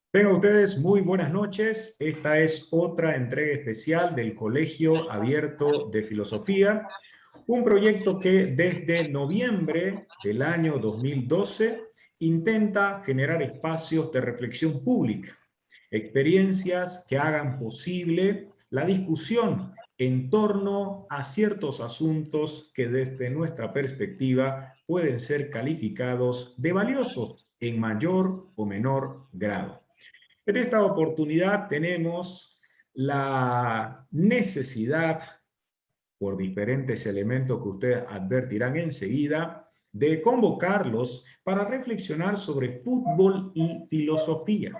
Tengan ustedes muy buenas noches. Esta es otra entrega especial del Colegio Abierto de Filosofía, un proyecto que desde noviembre del año 2012 intenta generar espacios de reflexión pública, experiencias que hagan posible la discusión en torno a ciertos asuntos que desde nuestra perspectiva pueden ser calificados de valiosos en mayor o menor grado. En esta oportunidad tenemos la necesidad, por diferentes elementos que ustedes advertirán enseguida, de convocarlos para reflexionar sobre fútbol y filosofía.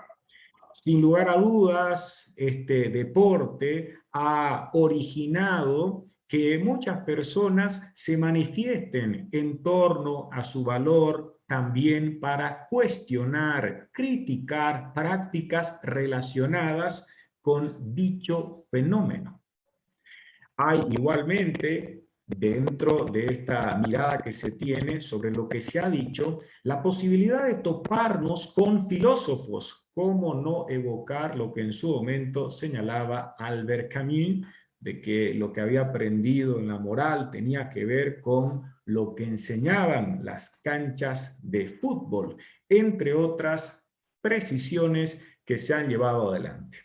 Sin lugar a dudas, este deporte ha originado que muchas personas se manifiesten en torno a su valor también para cuestionar, criticar prácticas relacionadas con dicho fenómeno. Hay igualmente, dentro de esta mirada que se tiene sobre lo que se ha dicho, la posibilidad de toparnos con filósofos. ¿Cómo no evocar lo que en su momento señalaba Albert Camus, de que lo que había aprendido en la moral tenía que ver con lo que enseñaban las canchas de fútbol, entre otras precisiones que se han llevado adelante?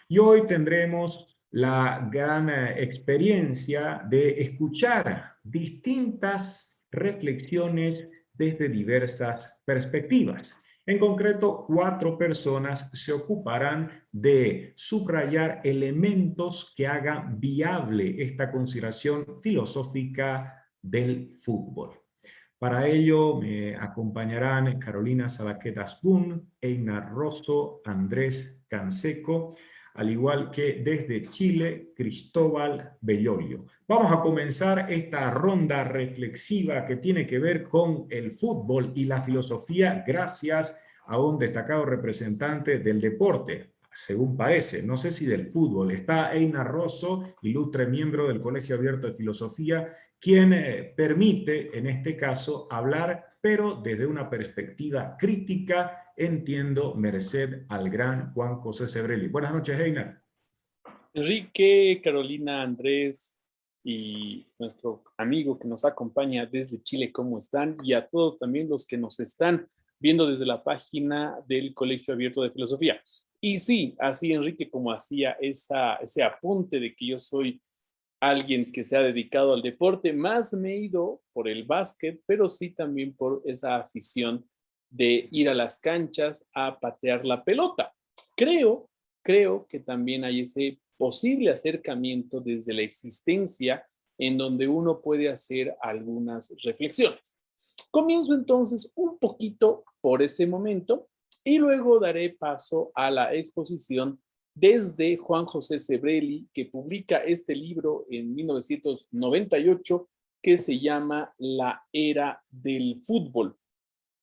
Y hoy tendremos la gran experiencia de escuchar distintas reflexiones desde diversas perspectivas. En concreto, 4 personas se ocuparán de subrayar elementos que hagan viable esta consideración filosófica del fútbol. Para ello me acompañarán Carolina Sabaquet Aspun, Einar Rosso, Andrés Canseco, al igual que desde Chile, Cristóbal Bellolio. Vamos a comenzar esta ronda reflexiva que tiene que ver con el fútbol y la filosofía gracias a un destacado representante del deporte, según parece, no sé si del fútbol. Está Einar Rosso, ilustre miembro del Colegio Abierto de Filosofía, quien permite, en este caso, hablar, pero desde una perspectiva crítica, entiendo, merced al gran Juan José Sebrelli. Buenas noches, Einar. Enrique, Carolina, Andrés y nuestro amigo que nos acompaña desde Chile, ¿cómo están? Y a todos también los que nos están viendo desde la página del Colegio Abierto de Filosofía. Y sí, así Enrique, como hacía ese apunte de que yo soy alguien que se ha dedicado al deporte, más me he ido por el básquet, pero sí también por esa afición de ir a las canchas a patear la pelota. Creo, creo que también hay ese posible acercamiento desde la existencia en donde uno puede hacer algunas reflexiones. Comienzo entonces un poquito por ese momento y luego daré paso a la exposición desde Juan José Sebrelli, que publica este libro en 1998 que se llama La Era del Fútbol.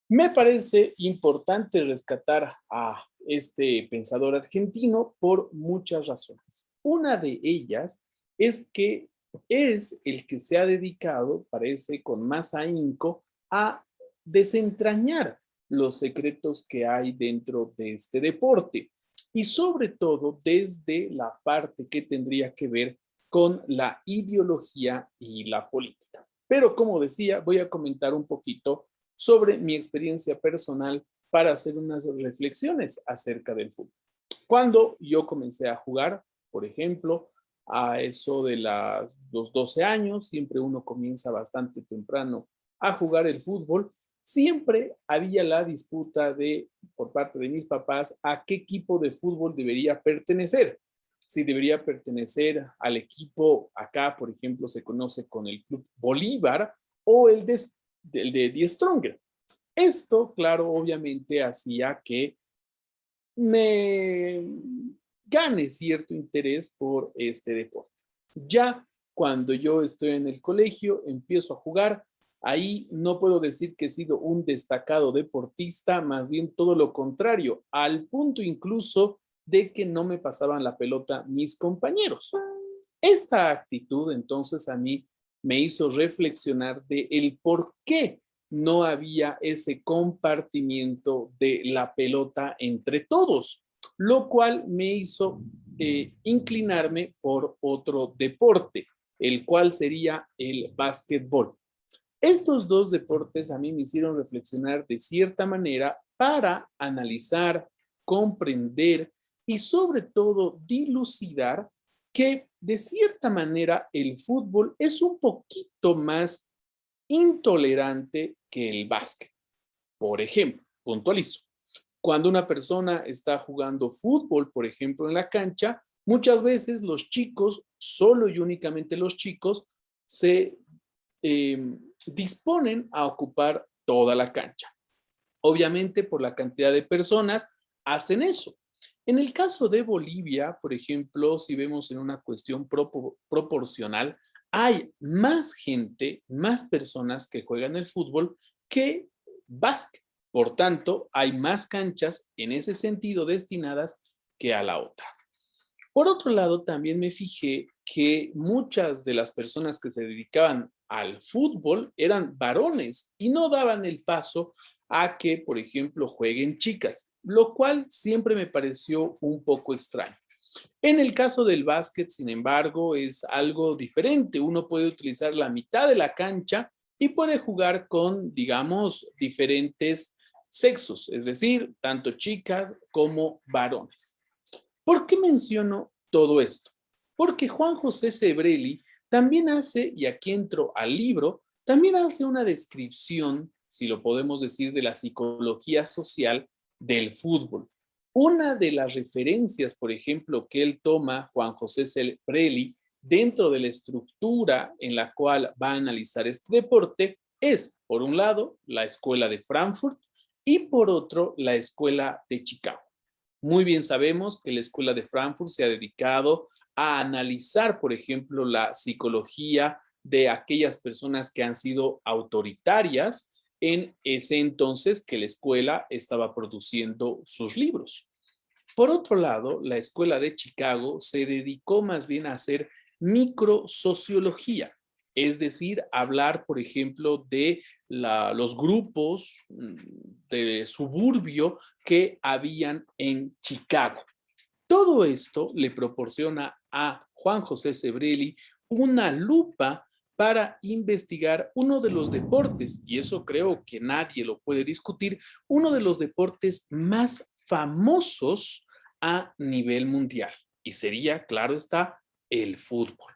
Me parece importante rescatar a este pensador argentino por muchas razones. Una de ellas es que es el que se ha dedicado, parece con más ahínco, a desentrañar los secretos que hay dentro de este deporte y sobre todo desde la parte que tendría que ver con la ideología y la política. Pero como decía, voy a comentar un poquito sobre mi experiencia personal para hacer unas reflexiones acerca del fútbol. Cuando yo comencé a jugar, por ejemplo, a eso de los 12 años, siempre uno comienza bastante temprano a jugar el fútbol, siempre había la disputa por parte de mis papás, a qué equipo de fútbol debería pertenecer. Si debería pertenecer al equipo, acá, por ejemplo, se conoce con el Club Bolívar o el de Die Stronger. Esto, claro, obviamente hacía que me gane cierto interés por este deporte. Ya cuando yo estoy en el colegio, empiezo a jugar. Ahí no puedo decir que he sido un destacado deportista, más bien todo lo contrario, al punto incluso de que no me pasaban la pelota mis compañeros. Esta actitud entonces a mí me hizo reflexionar de el por qué no había ese compartimiento de la pelota entre todos. lo cual me hizo inclinarme por otro deporte, el cual sería el básquetbol. Estos dos deportes a mí me hicieron reflexionar de cierta manera para analizar, comprender y sobre todo dilucidar que de cierta manera el fútbol es un poquito más intolerante que el básquet. Por ejemplo, puntualizo, cuando una persona está jugando fútbol, por ejemplo, en la cancha, muchas veces los chicos, solo y únicamente los chicos, se disponen a ocupar toda la cancha. Obviamente, por la cantidad de personas, hacen eso. En el caso de Bolivia, por ejemplo, si vemos en una cuestión proporcional, hay más gente, más personas que juegan el fútbol que básquet. Por tanto, hay más canchas en ese sentido destinadas que a la otra. Por otro lado, también me fijé que muchas de las personas que se dedicaban al fútbol eran varones y no daban el paso a que, por ejemplo, jueguen chicas, lo cual siempre me pareció un poco extraño. En el caso del básquet, sin embargo, es algo diferente. Uno puede utilizar la mitad de la cancha y puede jugar con, digamos, diferentes sexos, es decir, tanto chicas como varones. ¿Por qué menciono todo esto? Porque Juan José Sebrelli también hace, y aquí entro al libro, también hace una descripción, si lo podemos decir, de la psicología social del fútbol. Una de las referencias, por ejemplo, que él toma, Juan José Sebrelli, dentro de la estructura en la cual va a analizar este deporte, es, por un lado, la escuela de Frankfurt y por otro, la escuela de Chicago. Muy bien sabemos que la Escuela de Frankfurt se ha dedicado a analizar, por ejemplo, la psicología de aquellas personas que han sido autoritarias en ese entonces que la escuela estaba produciendo sus libros. Por otro lado, la Escuela de Chicago se dedicó más bien a hacer microsociología, es decir, hablar, por ejemplo, de los grupos de suburbio que habían en Chicago. Todo esto le proporciona a Juan José Sebrelli una lupa para investigar uno de los deportes, y eso creo que nadie lo puede discutir, uno de los deportes más famosos a nivel mundial. Y sería, claro está, el fútbol.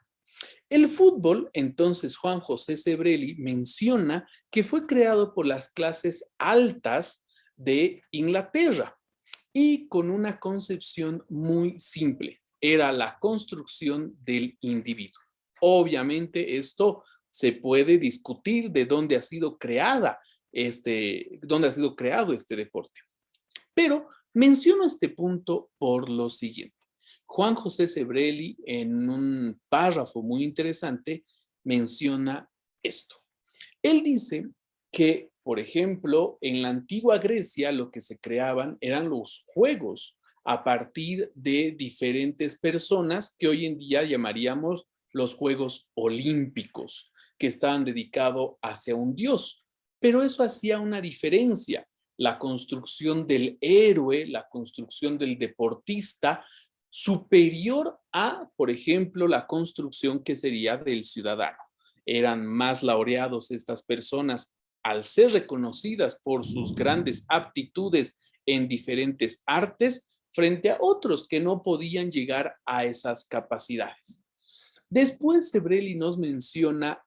El fútbol, entonces Juan José Sebrelli menciona que fue creado por las clases altas de Inglaterra y con una concepción muy simple. Era la construcción del individuo. Obviamente esto se puede discutir de dónde ha sido dónde ha sido creado este deporte. Pero menciono este punto por lo siguiente. Juan José Sebrelli, en un párrafo muy interesante, menciona esto. Él dice que, por ejemplo, en la antigua Grecia lo que se creaban eran los juegos a partir de diferentes personas que hoy en día llamaríamos los Juegos Olímpicos, que estaban dedicados hacia un dios. Pero eso hacía una diferencia. La construcción del héroe, la construcción del deportista, superior a, por ejemplo, la construcción que sería del ciudadano. Eran más laureados estas personas al ser reconocidas por sus grandes aptitudes en diferentes artes frente a otros que no podían llegar a esas capacidades. Después Sebrelli nos menciona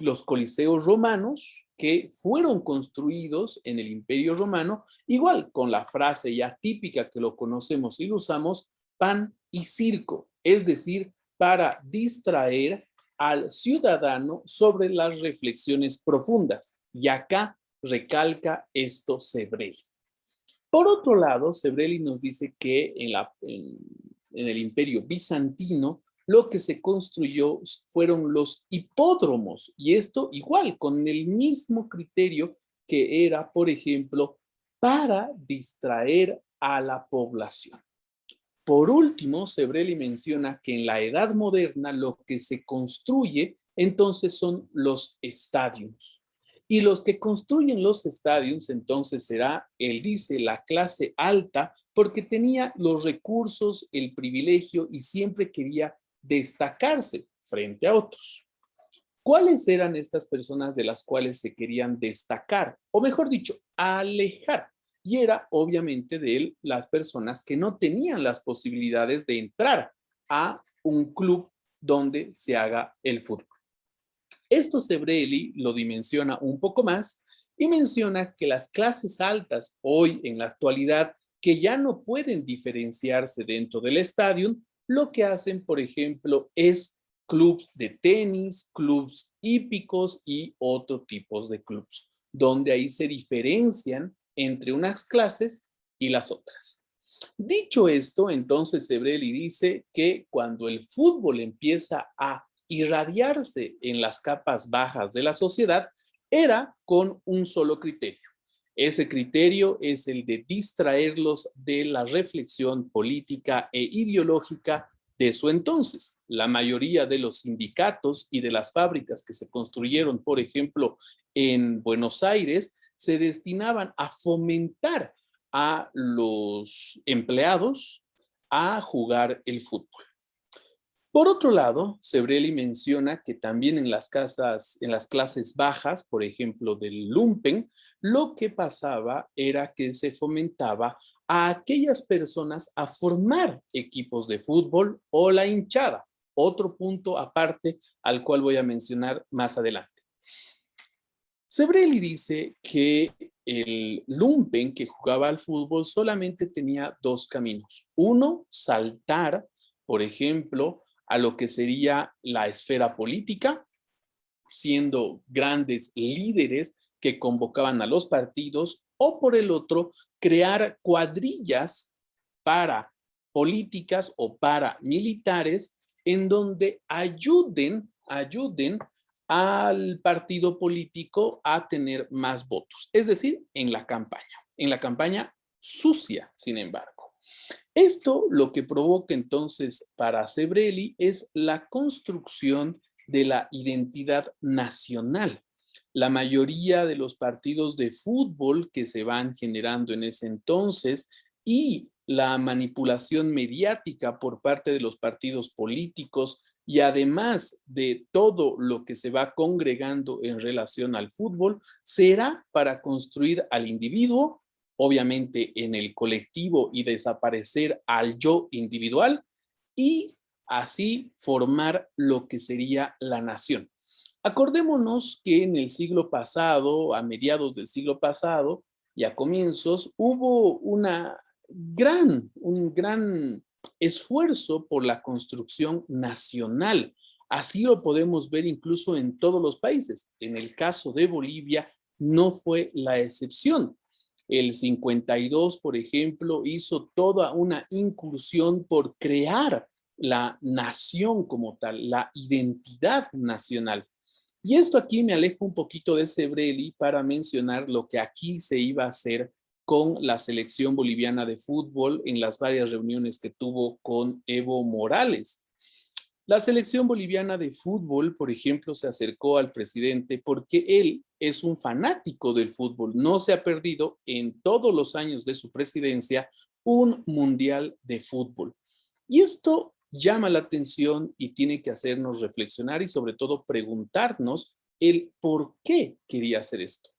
los coliseos romanos que fueron construidos en el Imperio Romano, igual con la frase ya típica que lo conocemos y lo usamos, pan y circo, es decir, para distraer al ciudadano sobre las reflexiones profundas. Y acá recalca esto Sebrelli. Por otro lado, Sebrelli nos dice que en el Imperio Bizantino lo que se construyó fueron los hipódromos, y esto igual, con el mismo criterio que era, por ejemplo, para distraer a la población. Por último, Sebrelli menciona que en la Edad Moderna lo que se construye entonces son los estadios. Y los que construyen los estadios, entonces será, él dice, la clase alta, porque tenía los recursos, el privilegio y siempre quería destacarse frente a otros. ¿Cuáles eran estas personas de las cuales se querían destacar? O mejor dicho, alejar. Y era obviamente de él las personas que no tenían las posibilidades de entrar a un club donde se haga el fútbol. Esto Sebrelli lo dimensiona un poco más y menciona que las clases altas hoy en la actualidad que ya no pueden diferenciarse dentro del estadio, lo que hacen, por ejemplo, es clubs de tenis, clubs hípicos y otro tipos de clubs, donde ahí se diferencian entre unas clases y las otras. Dicho esto, entonces Sebrelli dice que cuando el fútbol empieza a irradiarse en las capas bajas de la sociedad, era con un solo criterio. Ese criterio es el de distraerlos de la reflexión política e ideológica de su entonces. La mayoría de los sindicatos y de las fábricas que se construyeron, por ejemplo, en Buenos Aires, se destinaban a fomentar a los empleados a jugar el fútbol. Por otro lado, Sebrelli menciona que también en las clases bajas, por ejemplo, del lumpen, lo que pasaba era que se fomentaba a aquellas personas a formar equipos de fútbol o la hinchada. Otro punto aparte al cual voy a mencionar más adelante. Sebrelli dice que el lumpen que jugaba al fútbol solamente tenía dos caminos. Uno, saltar, por ejemplo, a lo que sería la esfera política, siendo grandes líderes que convocaban a los partidos, o por el otro, crear cuadrillas para políticas o para militares en donde ayuden al partido político a tener más votos, es decir, en la campaña sucia, sin embargo. Esto lo que provoca entonces para Sebrelli es la construcción de la identidad nacional. La mayoría de los partidos de fútbol que se van generando en ese entonces y la manipulación mediática por parte de los partidos políticos y además de todo lo que se va congregando en relación al fútbol, será para construir al individuo, obviamente en el colectivo y desaparecer al yo individual y así formar lo que sería la nación. Acordémonos que en el siglo pasado, a mediados del siglo pasado y a comienzos, hubo un gran esfuerzo por la construcción nacional. Así lo podemos ver incluso en todos los países. En el caso de Bolivia no fue la excepción. El 52, por ejemplo, hizo toda una incursión por crear la nación como tal, la identidad nacional. Y esto aquí me alejo un poquito de Sebrelli para mencionar lo que aquí se iba a hacer con la selección boliviana de fútbol en las varias reuniones que tuvo con Evo Morales. La selección boliviana de fútbol, por ejemplo, se acercó al presidente porque él es un fanático del fútbol. No se ha perdido en todos los años de su presidencia un mundial de fútbol. Y esto llama la atención y tiene que hacernos reflexionar y sobre todo preguntarnos el por qué quería hacer esto.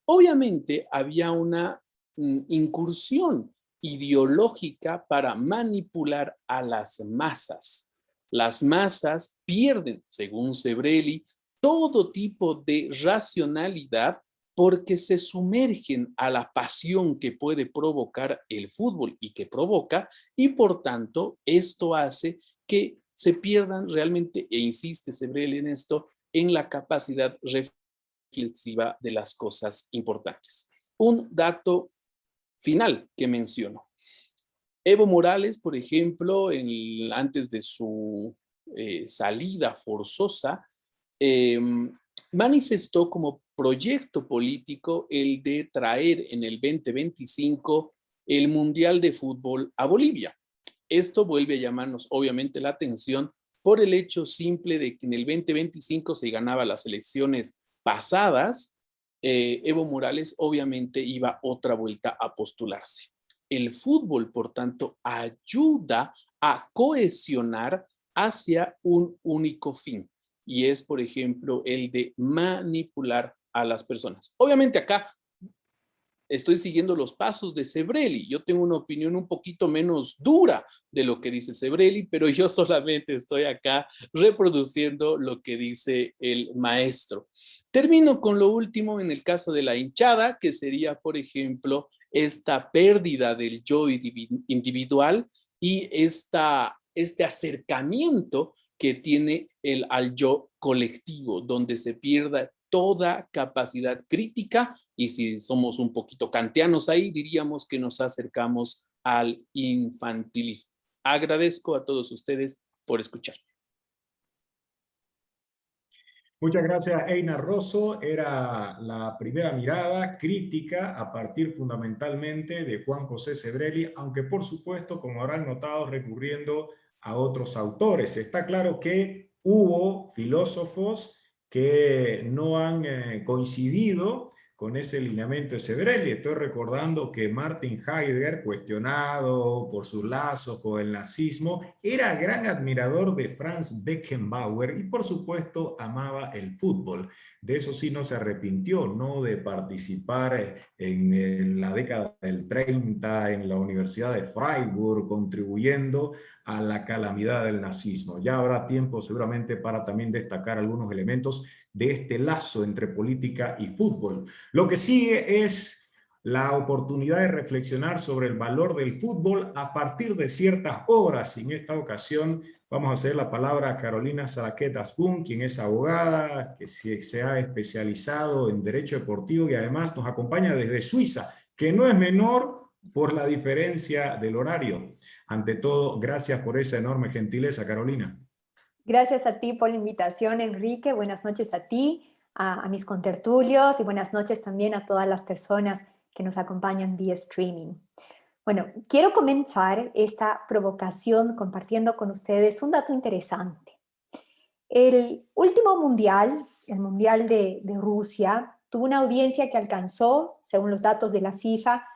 Obviamente había una incursión ideológica para manipular a las masas. Las masas pierden, según Sebrelli, todo tipo de racionalidad porque se sumergen a la pasión que puede provocar el fútbol y que provoca, y por tanto esto hace que se pierdan realmente, e insiste Sebrelli en esto, en la capacidad reflexiva de las cosas importantes. Un dato final que menciono. Evo Morales, por ejemplo, antes de su salida forzosa, manifestó como proyecto político el de traer en el 2025 el Mundial de Fútbol a Bolivia. Esto vuelve a llamarnos obviamente la atención por el hecho simple de que en el 2025 se ganaba las elecciones pasadas Evo Morales obviamente iba otra vuelta a postularse. El fútbol, por tanto, ayuda a cohesionar hacia un único fin, y es, por ejemplo, el de manipular a las personas. Obviamente acá estoy siguiendo los pasos de Sebrelli. Yo tengo una opinión un poquito menos dura de lo que dice Sebrelli, pero yo solamente estoy acá reproduciendo lo que dice el maestro. Termino con lo último en el caso de la hinchada, que sería, por ejemplo, esta pérdida del yo individual y este acercamiento que tiene al yo colectivo, donde se pierda toda capacidad crítica, y si somos un poquito kantianos ahí, diríamos que nos acercamos al infantilismo. Agradezco a todos ustedes por escuchar. Muchas gracias, Einar Rosso. Era la primera mirada crítica a partir fundamentalmente de Juan José Sebrelli, aunque por supuesto, como habrán notado, recurriendo a otros autores. Está claro que hubo filósofos que no han coincidido con ese lineamiento de Sebrelli. Estoy recordando que Martin Heidegger, cuestionado por sus lazos con el nazismo, era gran admirador de Franz Beckenbauer y por supuesto amaba el fútbol. De eso sí no se arrepintió, no de participar en la década del 30 en la Universidad de Freiburg, contribuyendo a la calamidad del nazismo. Ya habrá tiempo seguramente para también destacar algunos elementos de este lazo entre política y fútbol. Lo que sigue es la oportunidad de reflexionar sobre el valor del fútbol a partir de ciertas obras. En esta ocasión vamos a hacer la palabra a Carolina Saraquet Asbun, quien es abogada, que se ha especializado en derecho deportivo y además nos acompaña desde Suiza, que no es menor por la diferencia del horario. Ante todo, gracias por esa enorme gentileza, Carolina. Gracias a ti por la invitación, Enrique. Buenas noches a ti, a mis contertulios y buenas noches también a todas las personas que nos acompañan vía streaming. Bueno, quiero comenzar esta provocación compartiendo con ustedes un dato interesante. El último mundial, el Mundial de Rusia, tuvo una audiencia que alcanzó, según los datos de la FIFA,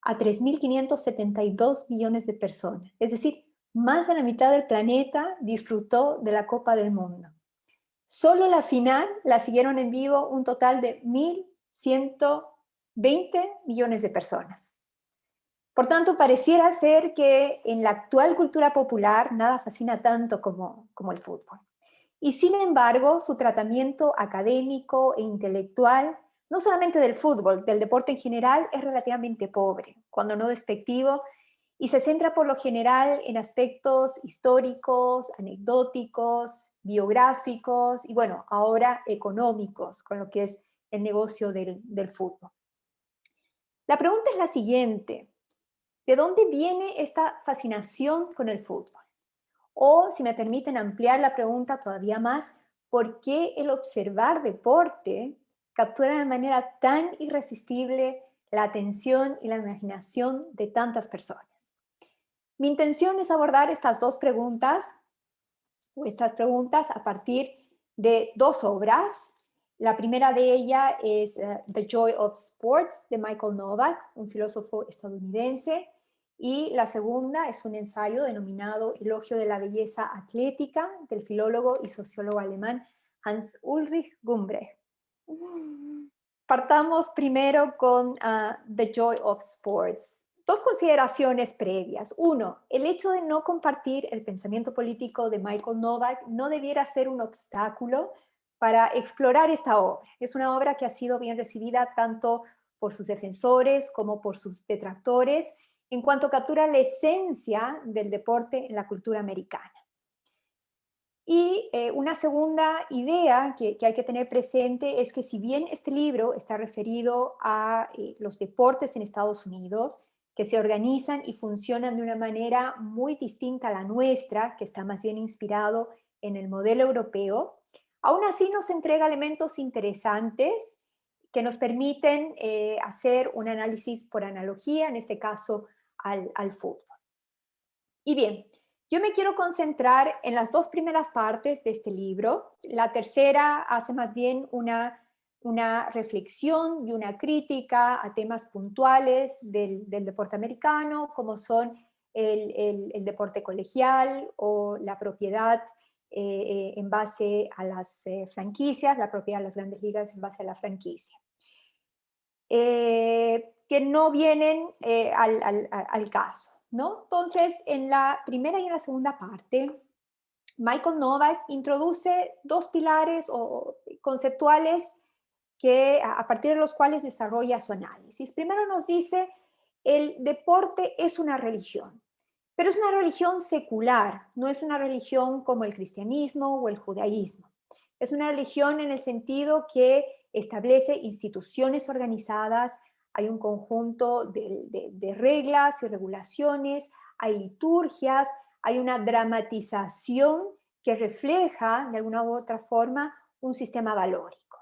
a 3.572 millones de personas. Es decir, más de la mitad del planeta disfrutó de la Copa del Mundo. Solo la final la siguieron en vivo un total de 1.120 millones de personas. Por tanto, pareciera ser que en la actual cultura popular nada fascina tanto como el fútbol. Y sin embargo, su tratamiento académico e intelectual, no solamente del fútbol, del deporte en general, es relativamente pobre, cuando no despectivo, y se centra por lo general en aspectos históricos, anecdóticos, biográficos y bueno, ahora económicos, con lo que es el negocio del fútbol. La pregunta es la siguiente: ¿de dónde viene esta fascinación con el fútbol? O, si me permiten ampliar la pregunta todavía más, ¿por qué el observar deporte captura de manera tan irresistible la atención y la imaginación de tantas personas? Mi intención es abordar estas dos preguntas, o estas preguntas, a partir de dos obras. La primera de ellas es The Joy of Sports, de Michael Novak, un filósofo estadounidense, y la segunda es un ensayo denominado Elogio de la Belleza Atlética, del filólogo y sociólogo alemán Hans Ulrich Gumbrech. Partamos primero con The Joy of Sports. Dos consideraciones previas. Uno, el hecho de no compartir el pensamiento político de Michael Novak no debiera ser un obstáculo para explorar esta obra. Es una obra que ha sido bien recibida tanto por sus defensores como por sus detractores, en cuanto captura la esencia del deporte en la cultura americana. Y una segunda idea que hay que tener presente es que si bien este libro está referido a los deportes en Estados Unidos, que se organizan y funcionan de una manera muy distinta a la nuestra, que está más bien inspirado en el modelo europeo, aún así nos entrega elementos interesantes que nos permiten hacer un análisis por analogía, en este caso al fútbol. Y bien, yo me quiero concentrar en las dos primeras partes de este libro. La tercera hace más bien una una reflexión y una crítica a temas puntuales del deporte americano, como son el deporte colegial o la propiedad en base a las franquicias, la propiedad de las grandes ligas en base a la franquicia. Que no vienen al caso, ¿no? Entonces, en la primera y en la segunda parte, Michael Novak introduce dos pilares conceptuales que, a partir de los cuales desarrolla su análisis. Primero nos dice, el deporte es una religión, pero es una religión secular, no es una religión como el cristianismo o el judaísmo. Es una religión en el sentido que establece instituciones organizadas, hay un conjunto de reglas y regulaciones, hay liturgias, hay una dramatización que refleja de alguna u otra forma un sistema valórico.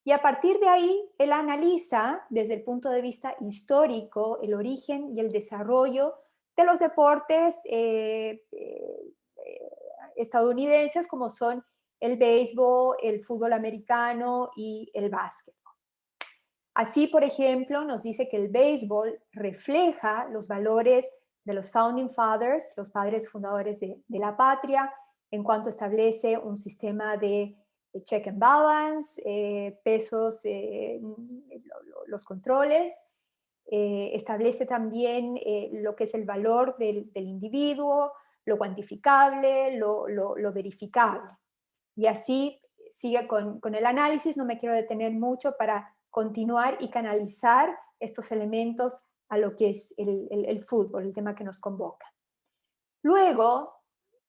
Y a partir de ahí, él analiza desde el punto de vista histórico el origen y el desarrollo de los deportes estadounidenses, como son el béisbol, el fútbol americano y el básquetbol. Así, por ejemplo, nos dice que el béisbol refleja los valores de los Founding Fathers, los padres fundadores de la patria, en cuanto establece un sistema de check and balance, pesos, los controles, establece también lo que es el valor del individuo, lo cuantificable, lo verificable. Y así sigue con el análisis, no me quiero detener mucho para continuar y canalizar estos elementos a lo que es el fútbol, el tema que nos convoca. Luego,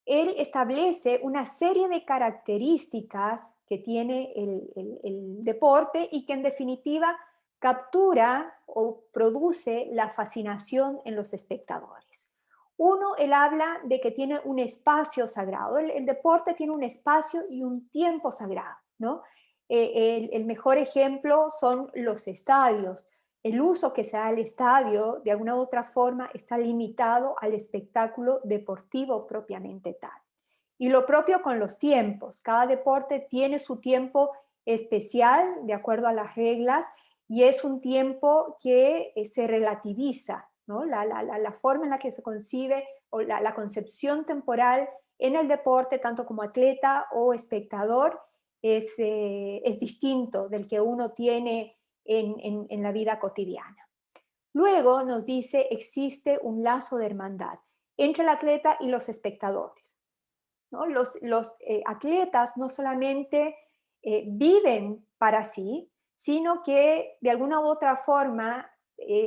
él establece una serie de características que tiene el deporte y que en definitiva captura o produce la fascinación en los espectadores. Uno, él habla de que tiene un espacio sagrado. El deporte tiene un espacio y un tiempo sagrado, ¿no? El mejor ejemplo son los estadios. El uso que se da al estadio, de alguna u otra forma, está limitado al espectáculo deportivo propiamente tal. Y lo propio con los tiempos. Cada deporte tiene su tiempo especial, de acuerdo a las reglas, y es un tiempo que se relativiza, ¿no? La forma en la que se concibe o la concepción temporal en el deporte, tanto como atleta o espectador, es distinto del que uno tiene en la vida cotidiana. Luego nos dice, existe un lazo de hermandad entre el atleta y los espectadores, ¿no? Los atletas no solamente viven para sí, sino que de alguna u otra forma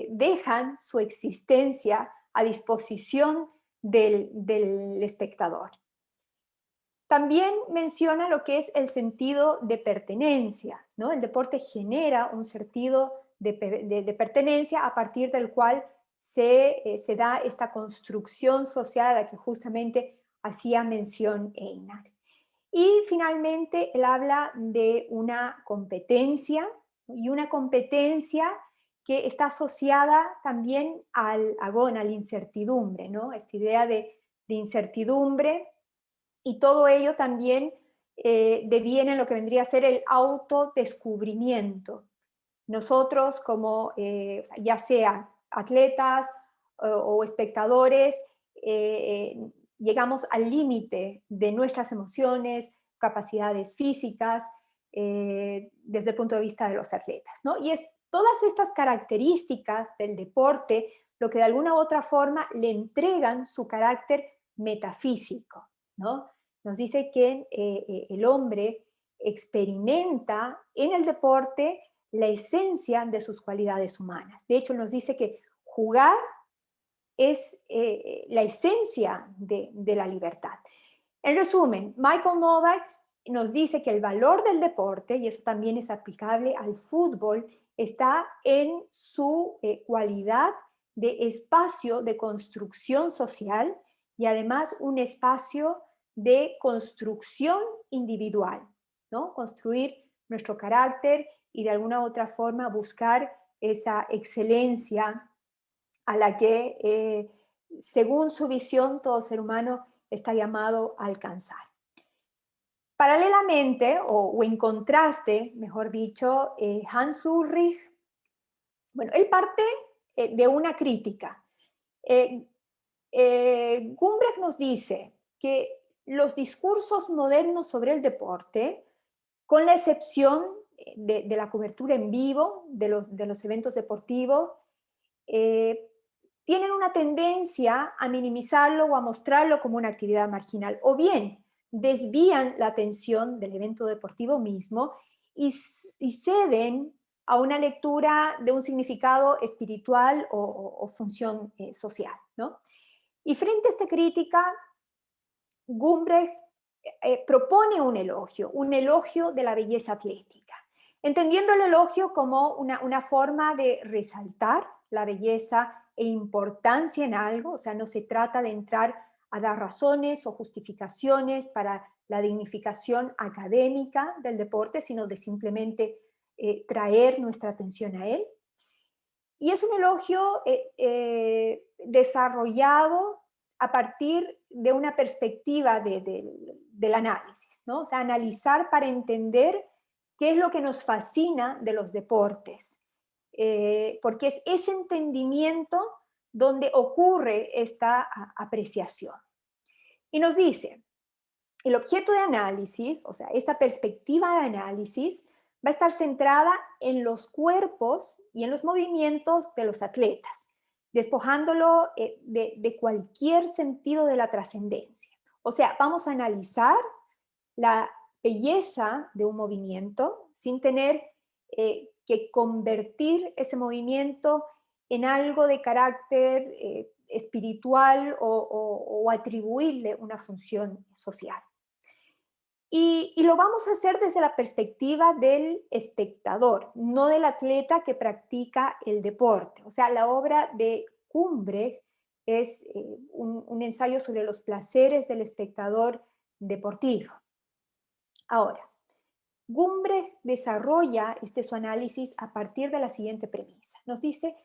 dejan su existencia a disposición del espectador. También menciona lo que es el sentido de pertenencia, ¿no? El deporte genera un sentido de pertenencia a partir del cual se da esta construcción social a la que justamente hacía mención Einar. Y finalmente, él habla de una competencia, y una competencia que está asociada también a la incertidumbre, ¿no? Esta idea de incertidumbre, y todo ello también deviene en lo que vendría a ser el autodescubrimiento. Nosotros como ya sea atletas o espectadores, llegamos al límite de nuestras emociones, capacidades físicas, desde el punto de vista de los atletas, ¿no? Y es todas estas características del deporte lo que de alguna u otra forma le entregan su carácter metafísico, ¿no? Nos dice que el hombre experimenta en el deporte la esencia de sus cualidades humanas. De hecho, nos dice que jugar es la esencia de la libertad. En resumen, Michael Novak nos dice que el valor del deporte, y eso también es aplicable al fútbol, está en su cualidad de espacio de construcción social y además un espacio de construcción individual, ¿no? Construir nuestro carácter y de alguna u otra forma buscar esa excelencia a la que, según su visión, todo ser humano está llamado a alcanzar. Paralelamente, o en contraste, mejor dicho, Hans Ulrich, bueno, él parte de una crítica. Gumbrech nos dice que los discursos modernos sobre el deporte, con la excepción de la cobertura en vivo de los eventos deportivos, tienen una tendencia a minimizarlo o a mostrarlo como una actividad marginal, o bien desvían la atención del evento deportivo mismo y ceden a una lectura de un significado espiritual o función social, ¿no? Y frente a esta crítica, Gumbrech propone un elogio de la belleza atlética, entendiendo el elogio como una forma de resaltar la belleza e importancia en algo, o sea, no se trata de entrar a dar razones o justificaciones para la dignificación académica del deporte, sino de simplemente traer nuestra atención a él. Y es un elogio desarrollado a partir de una perspectiva del análisis, ¿no? O sea, analizar para entender qué es lo que nos fascina de los deportes, porque es ese entendimiento donde ocurre esta apreciación. Y nos dice, el objeto de análisis, o sea, esta perspectiva de análisis, va a estar centrada en los cuerpos y en los movimientos de los atletas, despojándolo de cualquier sentido de la trascendencia. O sea, vamos a analizar la belleza de un movimiento sin tener que convertir ese movimiento en algo de carácter espiritual o atribuirle una función social. Y lo vamos a hacer desde la perspectiva del espectador, no del atleta que practica el deporte. O sea, la obra de Gumbrech es un ensayo sobre los placeres del espectador deportivo. Ahora, Gumbrech desarrolla su análisis a partir de la siguiente premisa. Nos dice,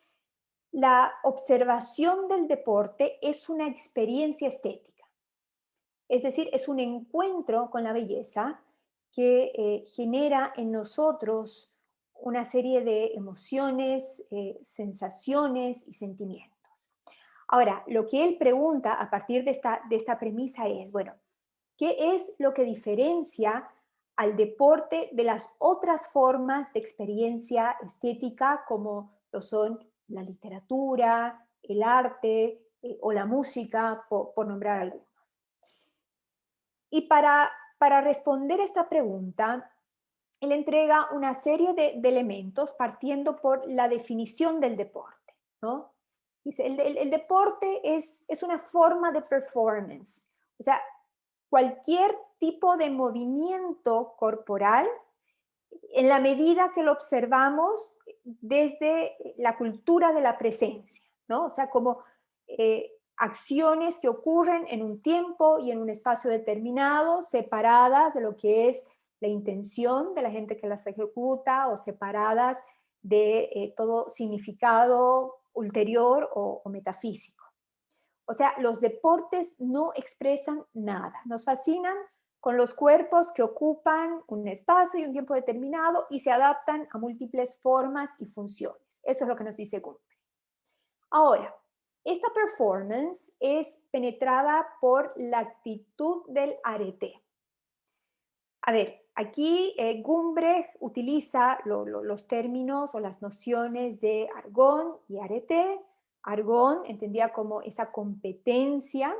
la observación del deporte es una experiencia estética. Es decir, es un encuentro con la belleza que genera en nosotros una serie de emociones, sensaciones y sentimientos. Ahora, lo que él pregunta a partir de esta premisa es, bueno, ¿qué es lo que diferencia al deporte de las otras formas de experiencia estética como lo son la literatura, el arte o la música, por nombrar algunos? Y para responder esta pregunta, él entrega una serie de elementos partiendo por la definición del deporte, ¿no? Dice, el deporte es una forma de performance, o sea, cualquier tipo de movimiento corporal en la medida que lo observamos desde la cultura de la presencia, ¿no? O sea, como acciones que ocurren en un tiempo y en un espacio determinado, separadas de lo que es la intención de la gente que las ejecuta o separadas de todo significado ulterior o metafísico. O sea, los deportes no expresan nada, nos fascinan con los cuerpos que ocupan un espacio y un tiempo determinado y se adaptan a múltiples formas y funciones. Eso es lo que nos dice Gumbrech. Ahora, esta performance es penetrada por la actitud del arete. A ver, aquí Gumbrech utiliza los términos o las nociones de argón y arete. Argón entendía como esa competencia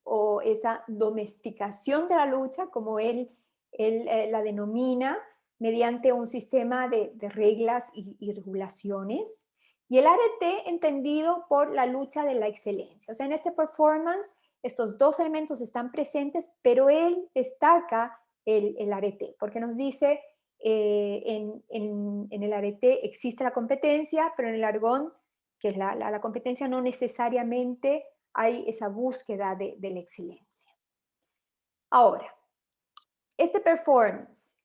o esa domesticación de la lucha, como él la denomina, mediante un sistema de reglas y regulaciones. Y el arete entendido por la lucha de la excelencia. O sea, en este performance estos dos elementos están presentes, pero él destaca el arete, porque nos dice en el arete existe la competencia, pero en el argón, que es la competencia, no necesariamente hay esa búsqueda de la excelencia. Ahora, este performance,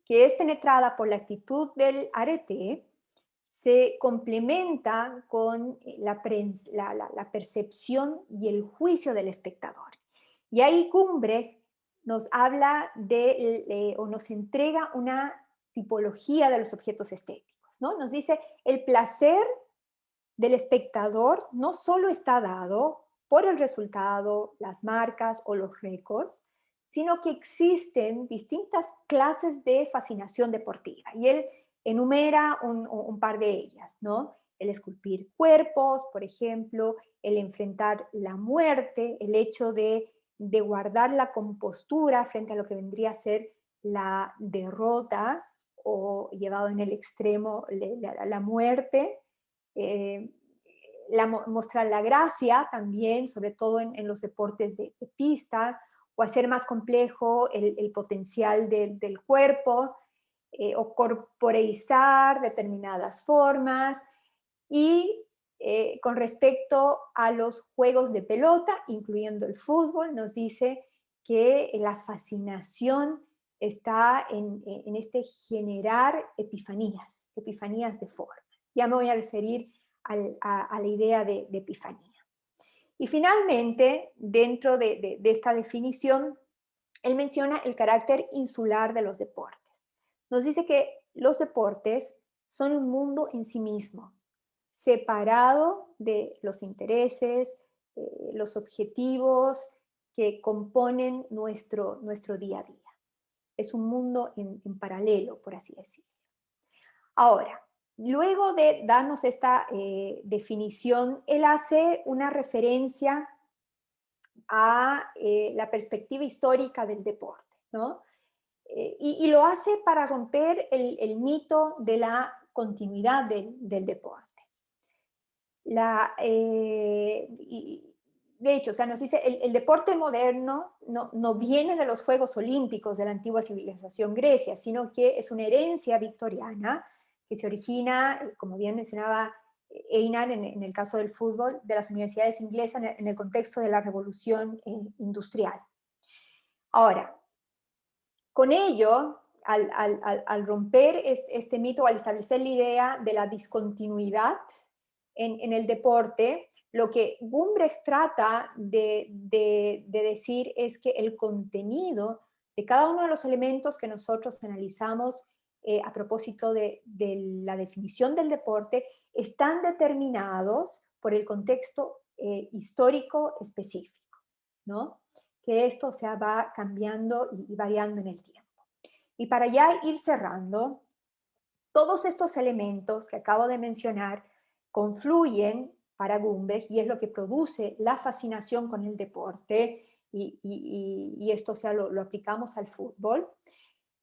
que es penetrada por la actitud del arete, se complementa con la percepción y el juicio del espectador. Y ahí Gumbrech nos habla o nos entrega una tipología de los objetos estéticos, ¿no? Nos dice, el placer del espectador no solo está dado por el resultado, las marcas o los récords, sino que existen distintas clases de fascinación deportiva. Y él enumera un par de ellas, ¿no? El esculpir cuerpos, por ejemplo, el enfrentar la muerte, el hecho de guardar la compostura frente a lo que vendría a ser la derrota o llevado en el extremo la muerte, eh, mostrar la gracia también, sobre todo en los deportes de pista, o hacer más complejo el potencial del cuerpo, o corporeizar determinadas formas. Y con respecto a los juegos de pelota, incluyendo el fútbol, nos dice que la fascinación está en este generar epifanías de forma. Ya me voy a referir a la idea de epifanía. Y finalmente, dentro de esta definición, él menciona el carácter insular de los deportes. Nos dice que los deportes son un mundo en sí mismo, separado de los intereses, los objetivos que componen nuestro día a día. Es un mundo en paralelo, por así decirlo. Ahora, luego de darnos esta definición, él hace una referencia a la perspectiva histórica del deporte, ¿no? Y lo hace para romper el mito de la continuidad del deporte. De hecho, o sea, nos dice, el deporte moderno no viene de los Juegos Olímpicos de la antigua civilización Grecia, sino que es una herencia victoriana que se origina, como bien mencionaba Einar, en el caso del fútbol, de las universidades inglesas en el contexto de la revolución industrial. Ahora, con ello, al romper este mito, al establecer la idea de la discontinuidad en el deporte, lo que Gumbrecht trata de decir es que el contenido de cada uno de los elementos que nosotros analizamos a propósito de la definición del deporte están determinados por el contexto histórico específico, ¿no? Que esto va cambiando y variando en el tiempo. Y para ya ir cerrando, todos estos elementos que acabo de mencionar confluyen para Gumbrecht y es lo que produce la fascinación con el deporte y esto lo aplicamos al fútbol,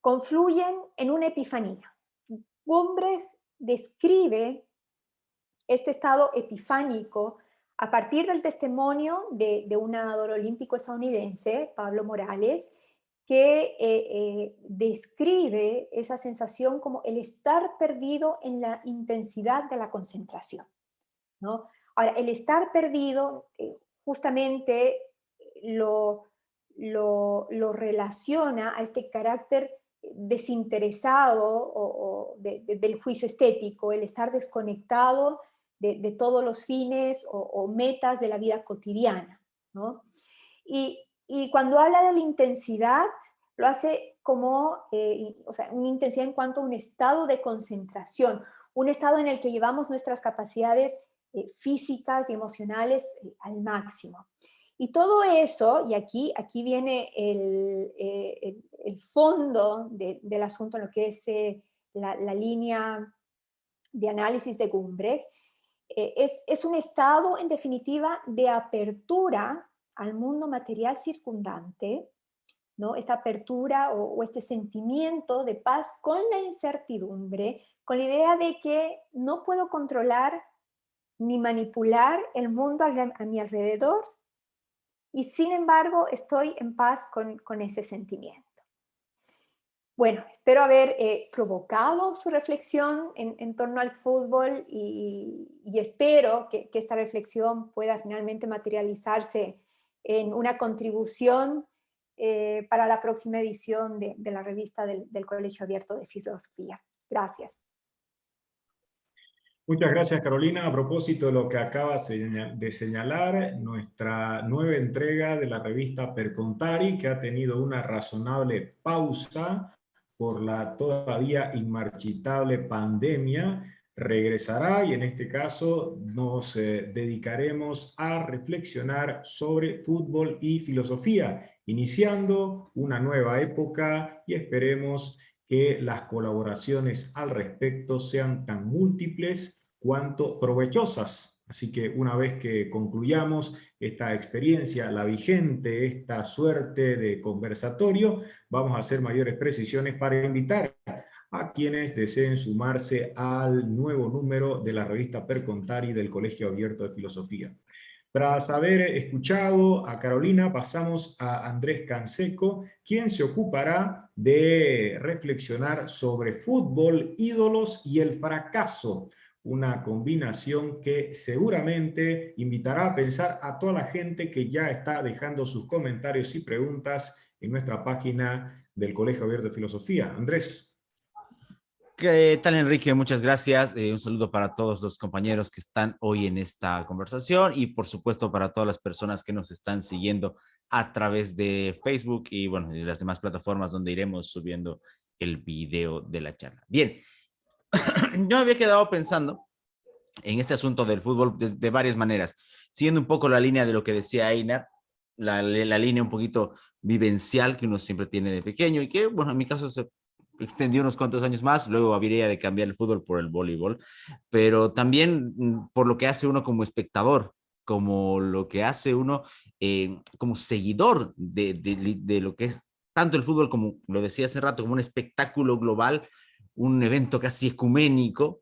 confluyen en una epifanía. Gumbrecht describe este estado epifánico a partir del testimonio de un nadador olímpico estadounidense, Pablo Morales, que describe esa sensación como el estar perdido en la intensidad de la concentración, ¿no? Ahora, el estar perdido justamente lo relaciona a este carácter desinteresado del juicio estético, el estar desconectado de todos los fines o metas de la vida cotidiana, ¿no? Y cuando habla de la intensidad, lo hace como o sea, una intensidad en cuanto a un estado de concentración, un estado en el que llevamos nuestras capacidades físicas y emocionales al máximo. Y todo eso, y aquí viene el fondo del asunto, lo que es la línea de análisis de Gumbrecht, es un estado, en definitiva, de apertura al mundo material circundante, ¿no? Esta apertura o este sentimiento de paz con la incertidumbre, con la idea de que no puedo controlar ni manipular el mundo a mi alrededor, y sin embargo estoy en paz con ese sentimiento. Bueno, espero haber provocado su reflexión en torno al fútbol y espero que esta reflexión pueda finalmente materializarse en una contribución para la próxima edición de la revista del Colegio Abierto de Filosofía. Gracias. Muchas gracias, Carolina. A propósito de lo que acabas de señalar, nuestra nueva entrega de la revista Percontari, que ha tenido una razonable pausa por la todavía inmarchitable pandemia, regresará y en este caso nos dedicaremos a reflexionar sobre fútbol y filosofía, iniciando una nueva época y esperemos que las colaboraciones al respecto sean tan múltiples cuanto provechosas. Así que una vez que concluyamos esta experiencia, la vigente, esta suerte de conversatorio, vamos a hacer mayores precisiones para invitar a quienes deseen sumarse al nuevo número de la revista Percontari del Colegio Abierto de Filosofía. Tras haber escuchado a Carolina, pasamos a Andrés Canseco, quien se ocupará de reflexionar sobre fútbol, ídolos y el fracaso, una combinación que seguramente invitará a pensar a toda la gente que ya está dejando sus comentarios y preguntas en nuestra página del Colegio Abierto de Filosofía. Andrés. ¿Qué tal, Enrique? Muchas gracias. Un saludo para todos los compañeros que están hoy en esta conversación y, por supuesto, para todas las personas que nos están siguiendo a través de Facebook y, bueno, y las demás plataformas donde iremos subiendo el video de la charla. Bien, yo me había quedado pensando en este asunto del fútbol de varias maneras, siguiendo un poco la línea de lo que decía Einar, la línea un poquito vivencial que uno siempre tiene de pequeño y que, bueno, en mi caso se extendió unos cuantos años más, luego habría de cambiar el fútbol por el voleibol, pero también por lo que hace uno como espectador, como lo que hace uno como seguidor de lo que es tanto el fútbol como, lo decía hace rato, como un espectáculo global, un evento casi ecuménico,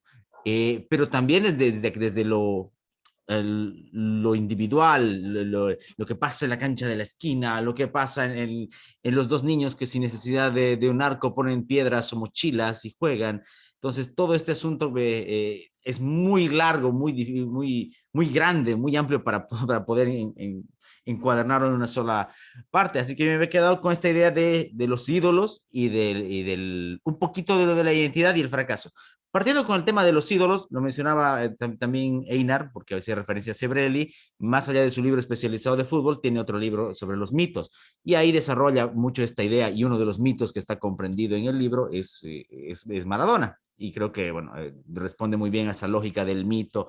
pero también desde lo individual, lo que pasa en la cancha de la esquina, lo que pasa en los dos niños que sin necesidad de un arco ponen piedras o mochilas y juegan. Entonces, todo este asunto es muy largo, muy grande, muy amplio para poder encuadernarlo en una sola parte. Así que me he quedado con esta idea de los ídolos y un poquito de lo de la identidad y el fracaso. Partiendo con el tema de los ídolos, lo mencionaba también Einar, porque hacía referencia a Sebrelli, más allá de su libro especializado de fútbol, tiene otro libro sobre los mitos, y ahí desarrolla mucho esta idea, y uno de los mitos que está comprendido en el libro es Maradona, y creo que, bueno, responde muy bien a esa lógica del mito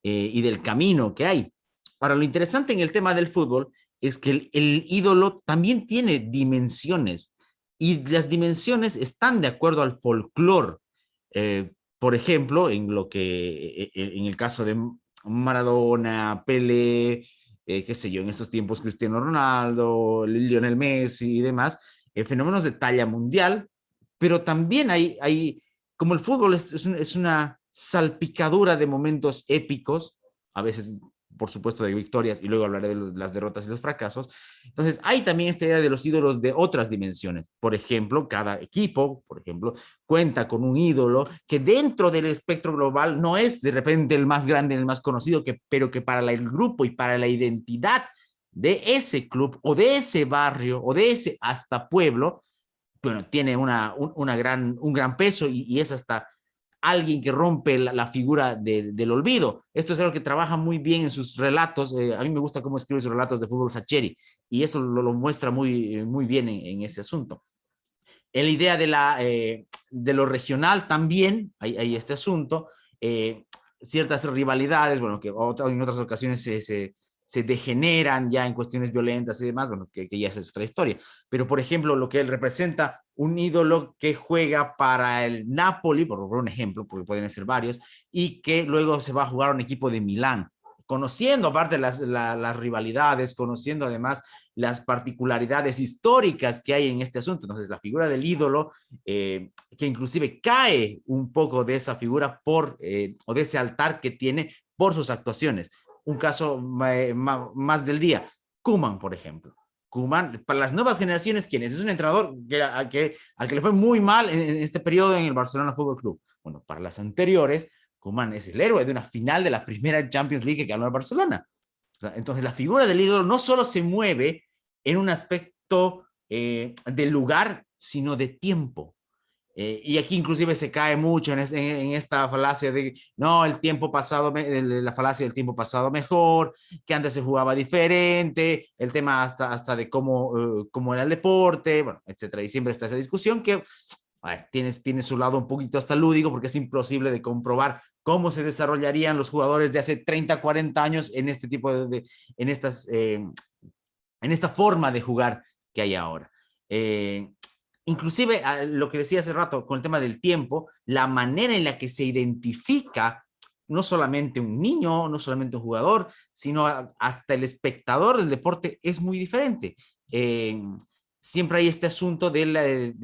y del camino que hay. Ahora, lo interesante en el tema del fútbol es que el ídolo también tiene dimensiones, y las dimensiones están de acuerdo al folclore. Por ejemplo, en el caso de Maradona, Pelé, qué sé yo, en estos tiempos Cristiano Ronaldo, Lionel Messi y demás, fenómenos de talla mundial, pero también como el fútbol es una salpicadura de momentos épicos, a veces por supuesto de victorias, y luego hablaré de las derrotas y los fracasos. Entonces, hay también esta idea de los ídolos de otras dimensiones. Por ejemplo, cada equipo, por ejemplo, cuenta con un ídolo que dentro del espectro global no es de repente el más grande, el más conocido, pero que para el grupo y para la identidad de ese club o de ese barrio o de ese hasta pueblo, bueno, tiene un gran peso y es hasta alguien que rompe la figura del olvido. Esto es algo que trabaja muy bien en sus relatos. A mí me gusta cómo escribe sus relatos de fútbol Sacheri, y esto lo muestra muy bien en ese asunto. En la idea de lo regional también hay este asunto, ciertas rivalidades, bueno, que en otras ocasiones se degeneran ya en cuestiones violentas y demás, bueno, que ya es otra historia. Pero, por ejemplo, lo que él representa, un ídolo que juega para el Napoli, por un ejemplo, porque pueden ser varios, y que luego se va a jugar a un equipo de Milán, conociendo aparte las rivalidades, conociendo además las particularidades históricas que hay en este asunto. Entonces, la figura del ídolo, que inclusive cae un poco de esa figura o de ese altar que tiene por sus actuaciones. Un caso más del día, Koeman, por ejemplo. Koeman, para las nuevas generaciones, ¿quién es? Es un entrenador al que le fue muy mal en este periodo en el Barcelona Fútbol Club. Bueno, para las anteriores, Koeman es el héroe de una final de la primera Champions League que ganó el Barcelona. Entonces, la figura del ídolo no solo se mueve en un aspecto de lugar, sino de tiempo. Y aquí inclusive se cae mucho en esta falacia de, no, el tiempo pasado, la falacia del tiempo pasado mejor, que antes se jugaba diferente, el tema hasta de cómo era el deporte, bueno, etcétera. Y siempre está esa discusión que a ver, tiene su lado un poquito hasta lúdico porque es imposible de comprobar cómo se desarrollarían los jugadores de hace 30, 40 años en este tipo en esta forma de jugar que hay ahora. Inclusive lo que decía hace rato con el tema del tiempo, la manera en la que se identifica no solamente un niño, no solamente un jugador, sino hasta el espectador del deporte es muy diferente. Siempre hay este asunto de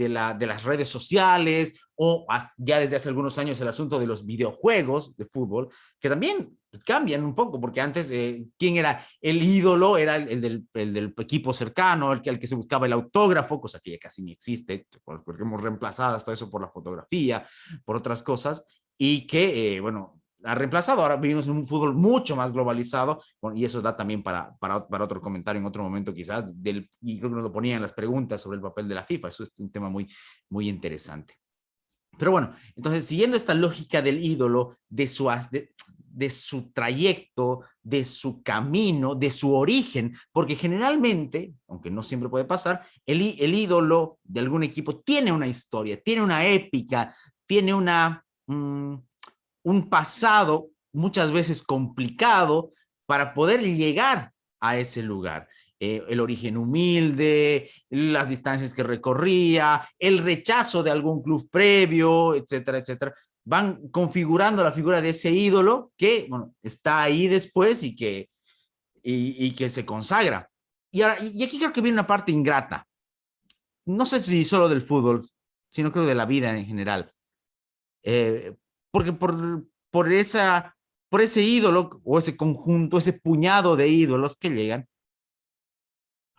las redes sociales o ya desde hace algunos años el asunto de los videojuegos de fútbol, que también cambian un poco, porque antes, ¿quién era el ídolo? Era el del equipo cercano, al que se buscaba el autógrafo, cosa que ya casi ni existe, porque hemos reemplazado todo eso por la fotografía, por otras cosas, y que, bueno, ha reemplazado. Ahora vivimos en un fútbol mucho más globalizado, bueno, y eso da también para otro comentario en otro momento quizás, y creo que nos lo ponían en las preguntas sobre el papel de la FIFA. Eso es un tema muy, muy interesante. Pero bueno, entonces siguiendo esta lógica del ídolo, de su trayecto, de su camino, de su origen, porque generalmente, aunque no siempre puede pasar, el ídolo de algún equipo tiene una historia, tiene una épica, tiene un pasado muchas veces complicado para poder llegar a ese lugar. El origen humilde, las distancias que recorría, el rechazo de algún club previo, etcétera, etcétera, van configurando la figura de ese ídolo que, bueno, está ahí después y que se consagra. Y aquí creo que viene una parte ingrata. No sé si solo del fútbol, sino creo de la vida en general. Porque por ese ídolo o ese conjunto, ese puñado de ídolos que llegan,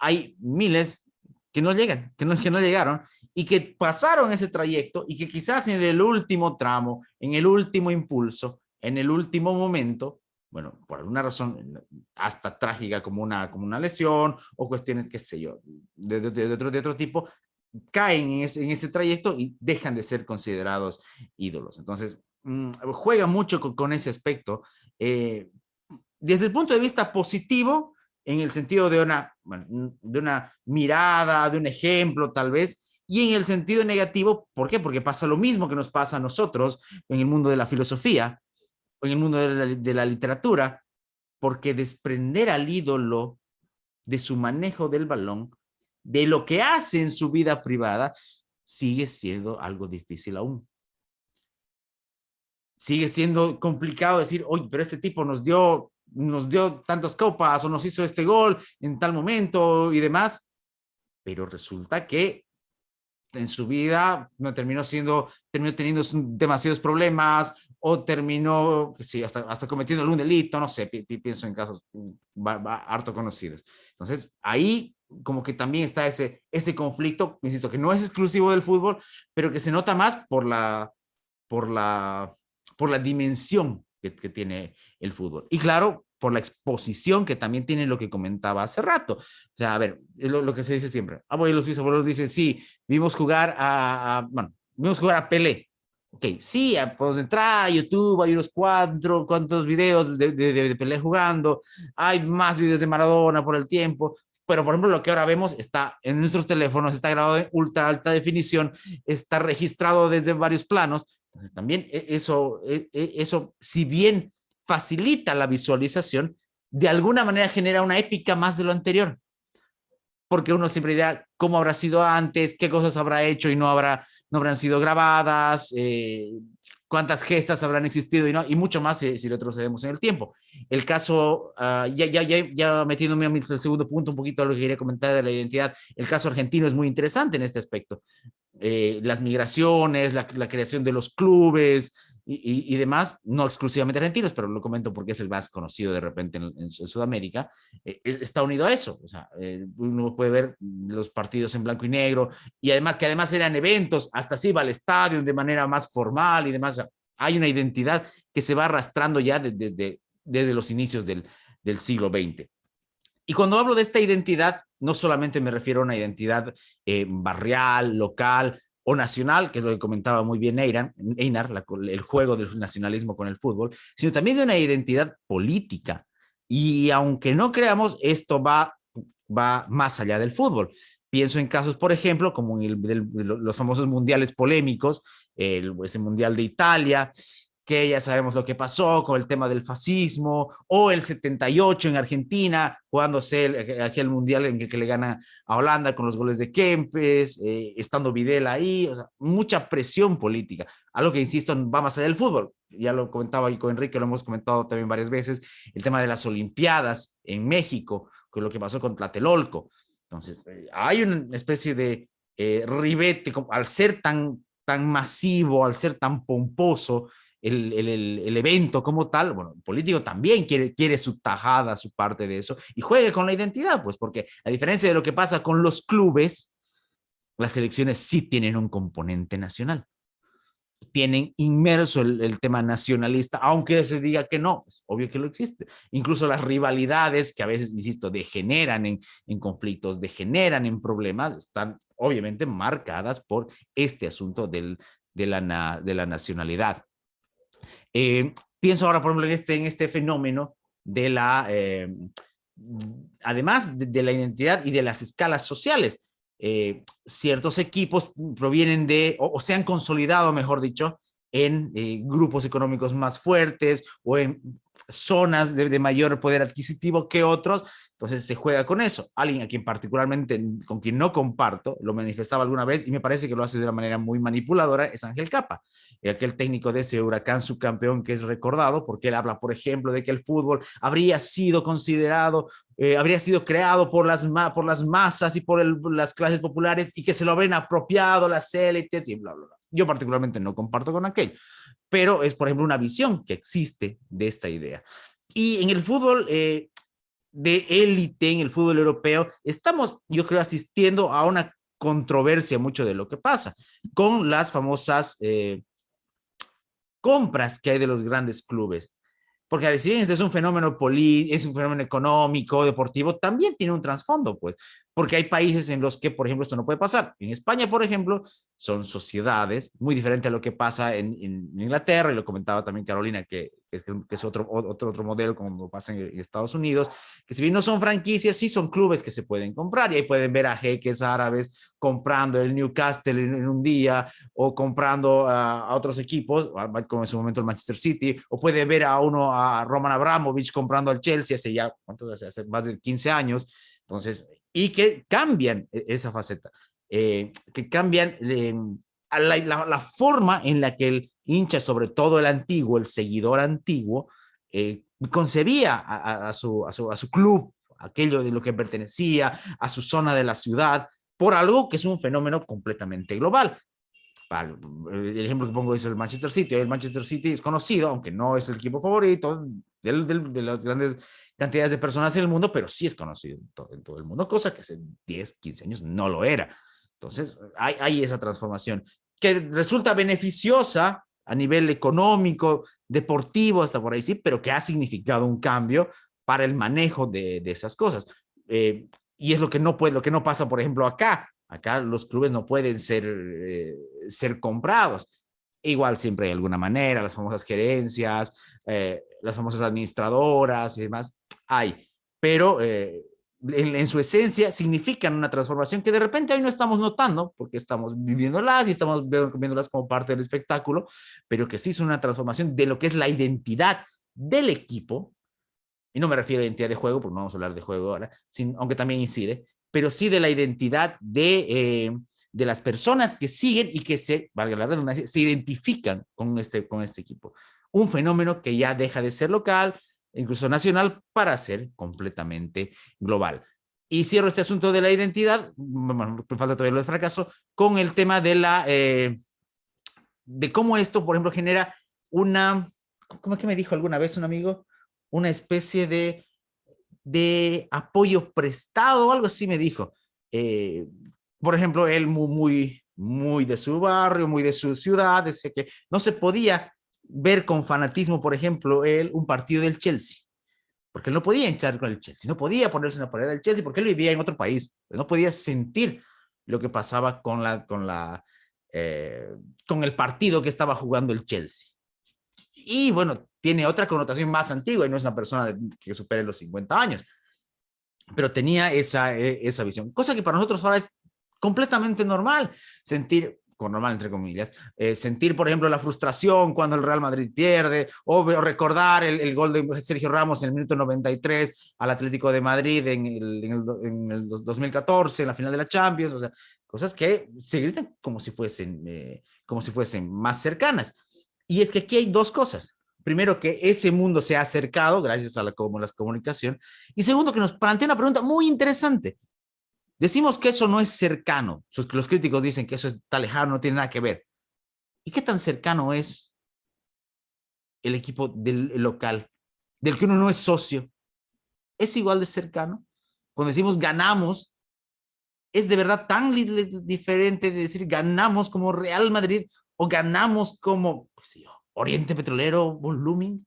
hay miles que no llegan, que no llegaron y que pasaron ese trayecto y que quizás en el último tramo, en el último impulso, en el último momento, bueno, por alguna razón hasta trágica como una lesión o cuestiones, qué sé yo, de otro tipo, caen en ese trayecto y dejan de ser considerados ídolos. Entonces, juega mucho con ese aspecto. Desde el punto de vista positivo, en el sentido de una mirada, de un ejemplo tal vez, y en el sentido negativo, ¿por qué? Porque pasa lo mismo que nos pasa a nosotros en el mundo de la filosofía, o en el mundo de la literatura, porque desprender al ídolo de su manejo del balón, de lo que hace en su vida privada, sigue siendo algo difícil aún. Sigue siendo complicado decir, oye, pero este tipo nos dio tantas copas o nos hizo este gol en tal momento y demás, pero resulta que en su vida no terminó teniendo demasiados problemas o terminó, sí, hasta cometiendo algún delito, no sé, pienso en casos harto conocidos. Entonces, ahí como que también está ese conflicto, insisto, que no es exclusivo del fútbol, pero que se nota más por la dimensión que tiene el fútbol. Y claro, por la exposición que también tiene lo que comentaba hace rato. O sea, a ver, lo que se dice siempre. Los bisabuelos dicen, sí, vimos jugar a Pelé. Ok, sí, podemos entrar a YouTube, hay unos cuantos videos de Pelé jugando, hay más videos de Maradona por el tiempo, pero por ejemplo lo que ahora vemos está en nuestros teléfonos, está grabado en ultra alta definición, está registrado desde varios planos. Entonces también eso, si bien facilita la visualización, de alguna manera genera una épica más de lo anterior. Porque uno siempre dirá cómo habrá sido antes, qué cosas habrá hecho y no habrán sido grabadas, cuántas gestas habrán existido y mucho más si retrocedemos en el tiempo. El caso, ya metiéndome al segundo punto, un poquito a lo que quería comentar de la identidad, el caso argentino es muy interesante en este aspecto. Las migraciones, la creación de los clubes y demás, no exclusivamente argentinos, pero lo comento porque es el más conocido de repente en Sudamérica, está unido a eso. O sea, uno puede ver los partidos en blanco y negro y además eran eventos, hasta se iba al estadio de manera más formal y demás. O sea, hay una identidad que se va arrastrando ya desde los inicios del siglo XX. Y cuando hablo de esta identidad, no solamente me refiero a una identidad barrial, local o nacional, que es lo que comentaba muy bien Einar, el juego del nacionalismo con el fútbol, sino también de una identidad política. Y aunque no creamos, esto va más allá del fútbol. Pienso en casos, por ejemplo, como en los famosos mundiales polémicos, ese mundial de Italia, que ya sabemos lo que pasó con el tema del fascismo, o el 78 en Argentina, jugándose aquel mundial en el que le gana a Holanda con los goles de Kempes, estando Vidal ahí, o sea, mucha presión política, algo que, insisto, va más allá del fútbol. Ya lo comentaba ahí con Enrique, lo hemos comentado también varias veces, el tema de las Olimpiadas en México, con lo que pasó con Tlatelolco. Entonces, hay una especie de ribete, al ser tan masivo, al ser tan pomposo, el evento como tal, bueno, el político también quiere su tajada, su parte de eso, y juegue con la identidad, pues, porque a diferencia de lo que pasa con los clubes, las elecciones sí tienen un componente nacional. Tienen inmerso el tema nacionalista, aunque se diga que no, es obvio que lo existe. Incluso las rivalidades que a veces, insisto, degeneran en conflictos, degeneran en problemas, están obviamente marcadas por este asunto de la nacionalidad. Pienso ahora, por ejemplo, en este fenómeno de además de la identidad y de las escalas sociales. Ciertos equipos provienen o se han consolidado, mejor dicho, en grupos económicos más fuertes o en zonas de mayor poder adquisitivo que otros. Entonces se juega con eso. Alguien a quien particularmente, con quien no comparto, lo manifestaba alguna vez y me parece que lo hace de una manera muy manipuladora, es Ángel Capa, aquel técnico de ese Huracán subcampeón que es recordado porque él habla, por ejemplo, de que el fútbol habría sido considerado, habría sido creado por las masas y por las clases populares y que se lo habrían apropiado las élites y bla, bla, bla. Yo particularmente no comparto con aquello, pero es, por ejemplo, una visión que existe de esta idea. Y en el fútbol de élite, en el fútbol europeo, estamos, yo creo, asistiendo a una controversia mucho de lo que pasa con las famosas compras que hay de los grandes clubes. Porque a veces, si bien este es un fenómeno es un fenómeno económico, deportivo, también tiene un trasfondo, pues, porque hay países en los que, por ejemplo, esto no puede pasar. En España, por ejemplo, son sociedades muy diferentes a lo que pasa en Inglaterra, y lo comentaba también Carolina, que es otro modelo como pasa en Estados Unidos, que si bien no son franquicias, sí son clubes que se pueden comprar, y ahí pueden ver a jeques árabes comprando el Newcastle en un día, o comprando a otros equipos, como en su momento el Manchester City, o puede ver a Roman Abramovich comprando al Chelsea hace más de 15 años. Entonces, y que cambian esa faceta, que cambian la forma en la que el hincha, sobre todo el antiguo, el seguidor antiguo, concebía a su club, aquello de lo que pertenecía, a su zona de la ciudad, por algo que es un fenómeno completamente global. El ejemplo que pongo es el Manchester City. El Manchester City es conocido, aunque no es el equipo favorito de las grandes cantidades de personas en el mundo, pero sí es conocido en todo el mundo, cosa que hace 10, 15 años no lo era. Entonces, hay esa transformación que resulta beneficiosa a nivel económico, deportivo, hasta por ahí sí, pero que ha significado un cambio para el manejo de esas cosas. Y es lo que no pasa, por ejemplo, acá. Acá los clubes no pueden ser comprados. Igual siempre hay alguna manera, las famosas gerencias, las famosas administradoras y demás, hay. Pero en su esencia significan una transformación que de repente hoy no estamos notando, porque estamos viviéndolas y estamos viéndolas como parte del espectáculo, pero que sí es una transformación de lo que es la identidad del equipo. Y no me refiero a identidad de juego, porque no vamos a hablar de juego ahora, aunque también incide, pero sí de la identidad de las personas que siguen y que valga la redundancia, se identifican con este equipo. Un fenómeno que ya deja de ser local, incluso nacional, para ser completamente global. Y cierro este asunto de la identidad, bueno, me falta todavía lo del fracaso, con el tema de cómo esto, por ejemplo, genera ¿cómo es que me dijo alguna vez un amigo? Una especie de apoyo prestado, algo así me dijo. Por ejemplo, él muy de su barrio, muy de su ciudad, decía que no se podía ver con fanatismo, por ejemplo, un partido del Chelsea, porque él no podía entrar con el Chelsea, no podía ponerse una pared del Chelsea, porque él vivía en otro país, no podía sentir lo que pasaba con la con el partido que estaba jugando el Chelsea. Y bueno, tiene otra connotación más antigua y no es una persona que supere los 50 años, pero tenía esa visión, cosa que para nosotros ahora es completamente normal, normal entre comillas, sentir, por ejemplo, la frustración cuando el Real Madrid pierde, o recordar el gol de Sergio Ramos en el minuto 93 al Atlético de Madrid en el 2014, en la final de la Champions, o sea, cosas que se gritan como si fuesen más cercanas. Y es que aquí hay dos cosas. Primero, que ese mundo se ha acercado gracias a la comunicación. Y segundo, que nos plantea una pregunta muy interesante. Decimos que eso no es cercano. Los críticos dicen que eso está lejano, no tiene nada que ver. ¿Y qué tan cercano es el equipo del local, del que uno no es socio? ¿Es igual de cercano? Cuando decimos ganamos, ¿es de verdad tan diferente de decir ganamos como Real Madrid o ganamos como, pues, Oriente Petrolero, Blooming?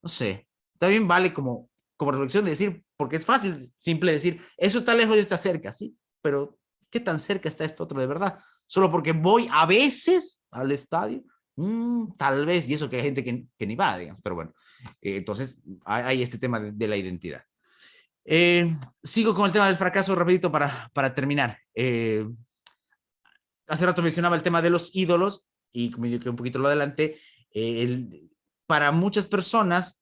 No sé. También vale como reflexión de decir, porque es fácil, simple decir, eso está lejos y está cerca, sí, pero ¿qué tan cerca está esto otro de verdad? Solo porque voy a veces al estadio, tal vez, y eso que hay gente que ni va, digamos, pero bueno, entonces hay este tema de la identidad. Sigo con el tema del fracaso rapidito para terminar. Hace rato mencionaba el tema de los ídolos, y como yo que un poquito lo adelanté, para muchas personas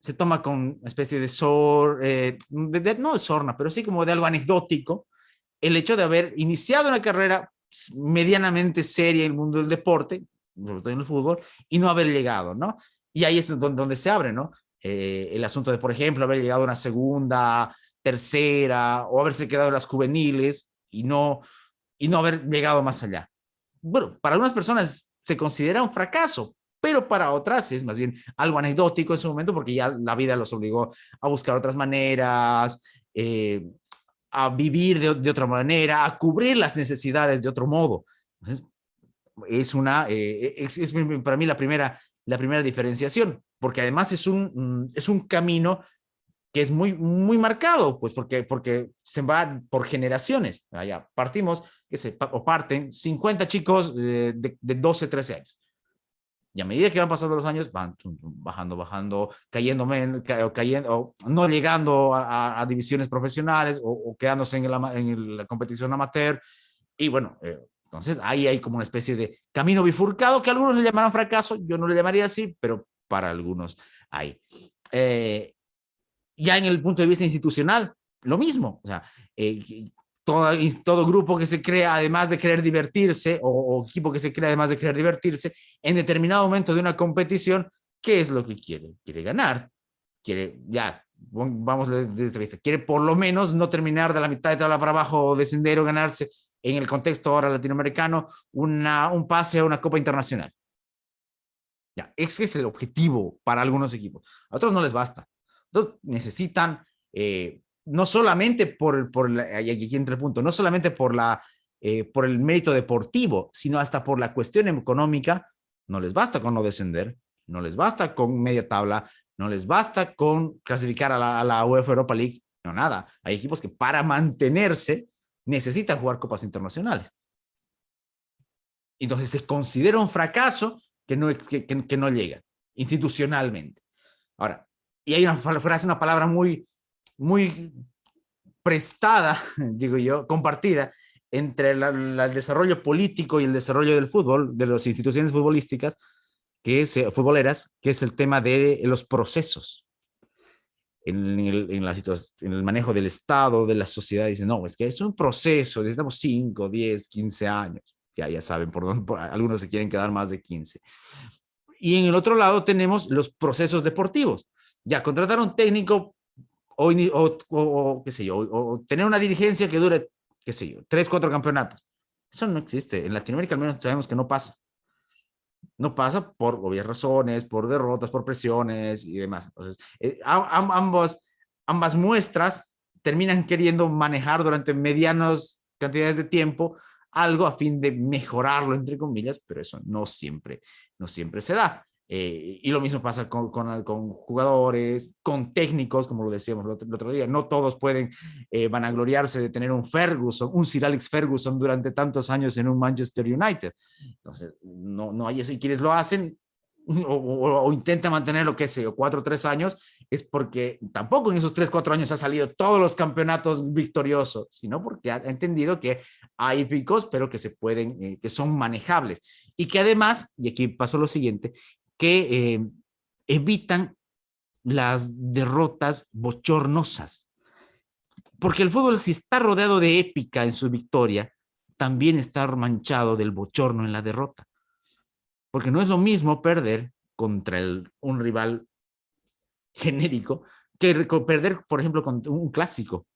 se toma con una especie de no de sorna, pero sí como de algo anecdótico, el hecho de haber iniciado una carrera medianamente seria en el mundo del deporte, sobre todo en el fútbol, y no haber llegado, ¿no? Y ahí es donde se abre, ¿no? El asunto de, por ejemplo, haber llegado a una segunda, tercera, o haberse quedado en las juveniles y no haber llegado más allá. Bueno, para algunas personas se considera un fracaso, pero para otras es más bien algo anecdótico en su momento porque ya la vida los obligó a buscar otras maneras, a vivir de otra manera, a cubrir las necesidades de otro modo. Entonces, es para mí la primera diferenciación, porque además es un camino que es muy, muy marcado, pues porque se va por generaciones. Allá partimos, parten 50 chicos de 12, 13 años. Y a medida que van pasando los años, van bajando, cayendo, o no llegando a divisiones profesionales o quedándose en la competición amateur. Y bueno, entonces ahí hay como una especie de camino bifurcado que algunos le llamarán fracaso, yo no le llamaría así, pero para algunos hay. Ya en el punto de vista institucional, lo mismo. O sea, todo grupo que se crea además de querer divertirse, o equipo que se crea además de querer divertirse, en determinado momento de una competición, ¿qué es lo que quiere? Quiere ganar. Quiere, ya, vamos desde esta vista, quiere por lo menos no terminar de la mitad de tabla para abajo o descender o ganarse, en el contexto ahora latinoamericano, un pase a una Copa Internacional. Ya, ese es el objetivo para algunos equipos. A otros no les basta. Entonces necesitan, no solamente y aquí entra el punto, no solamente por el mérito deportivo, sino hasta por la cuestión económica. No les basta con no descender, no les basta con media tabla, no les basta con clasificar a la UEFA Europa League, no, nada. Hay equipos que para mantenerse necesitan jugar copas internacionales. Entonces se considera un fracaso que no llega institucionalmente. Ahora, y hay una palabra muy, muy prestada, digo yo, compartida entre el desarrollo político y el desarrollo del fútbol, de las instituciones futbolísticas, futboleras, que es el tema de los procesos. En el manejo del Estado, de la sociedad, dicen, no, es que es un proceso, necesitamos 5, 10, 15 años. Ya saben por dónde, algunos se quieren quedar más de 15. Y en el otro lado tenemos los procesos deportivos. Ya, contratar a un técnico o qué sé yo, o tener una dirigencia que dure, qué sé yo, 3, 4 campeonatos. Eso no existe. En Latinoamérica al menos sabemos que no pasa. No pasa por obvias razones, por derrotas, por presiones y demás. Entonces, ambas muestras terminan queriendo manejar durante medianas cantidades de tiempo algo a fin de mejorarlo, entre comillas, pero eso no siempre se da. Y lo mismo pasa con jugadores, con técnicos, como lo decíamos el otro día. No todos pueden vanagloriarse de tener un Ferguson, un Sir Alex Ferguson durante tantos años en un Manchester United. Entonces, no hay eso. Y quienes lo hacen o intentan mantener lo que sé, 4 o 3 años, es porque tampoco en esos 3 o 4 años ha salido todos los campeonatos victoriosos, sino porque ha entendido que hay picos, pero que se pueden, que son manejables. Y que además, y aquí pasó lo siguiente, que evitan las derrotas bochornosas. Porque el fútbol, si está rodeado de épica en su victoria, también está manchado del bochorno en la derrota. Porque no es lo mismo perder contra un rival genérico que perder, por ejemplo, contra un clásico.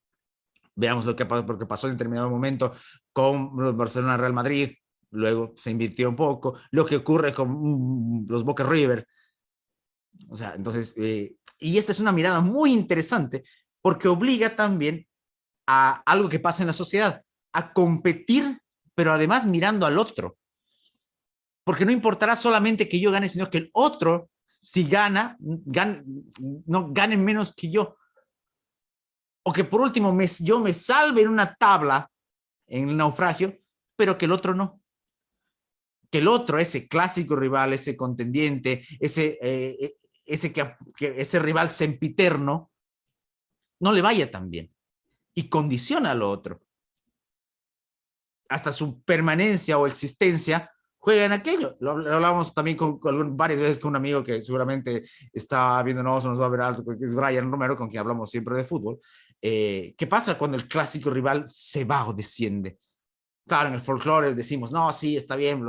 Veamos lo que pasó en determinado momento con Barcelona-Real Madrid, luego se invirtió un poco, lo que ocurre con los Boca River. O sea, entonces, y esta es una mirada muy interesante porque obliga también a algo que pasa en la sociedad, a competir, pero además mirando al otro. Porque no importará solamente que yo gane, sino que el otro, si no gane menos que yo. O que por último yo me salve en una tabla, en el naufragio, pero que el otro no. Que el otro, ese clásico rival, ese contendiente, ese rival sempiterno, no le vaya tan bien. Y condiciona al otro. Hasta su permanencia o existencia juega en aquello. Lo hablábamos también varias veces con un amigo que seguramente está viéndonos o nos va a ver algo, que es Brian Romero, con quien hablamos siempre de fútbol. ¿Qué pasa cuando el clásico rival se va o desciende? Claro, en el folclore decimos, no, sí, está bien,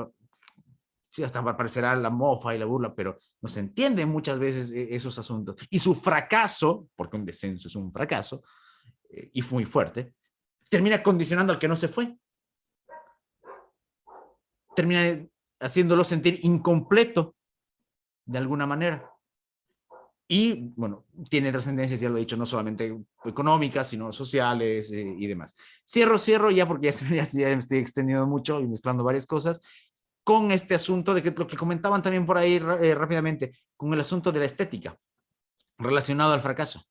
sí, hasta aparecerá la mofa y la burla, pero no se entienden muchas veces esos asuntos. Y su fracaso, porque un descenso es un fracaso, y fue muy fuerte, termina condicionando al que no se fue. Termina haciéndolo sentir incompleto de alguna manera. Y bueno, tiene trascendencias, ya lo he dicho, no solamente económicas, sino sociales y demás. Cierro ya porque ya me estoy extendiendo mucho y mezclando varias cosas con este asunto de que lo que comentaban también por ahí rápidamente, con el asunto de la estética relacionado al fracaso.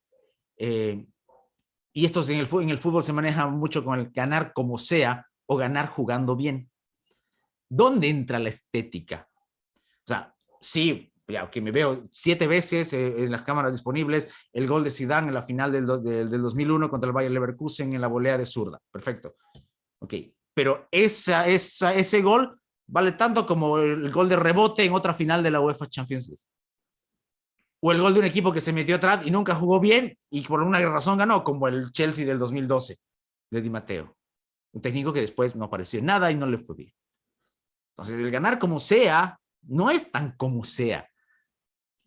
Y esto en el fútbol se maneja mucho con el ganar como sea o ganar jugando bien. ¿Dónde entra la estética? O sea, sí, ya que me veo 7 veces en las cámaras disponibles el gol de Zidane en la final del 2001 contra el Bayer Leverkusen en la volea de zurda. Perfecto. Ok, pero ese gol vale tanto como el gol de rebote en otra final de la UEFA Champions League. O el gol de un equipo que se metió atrás y nunca jugó bien y por alguna razón ganó, como el Chelsea del 2012 de Di Matteo. Un técnico que después no apareció en nada y no le fue bien. Entonces, el ganar como sea no es tan como sea.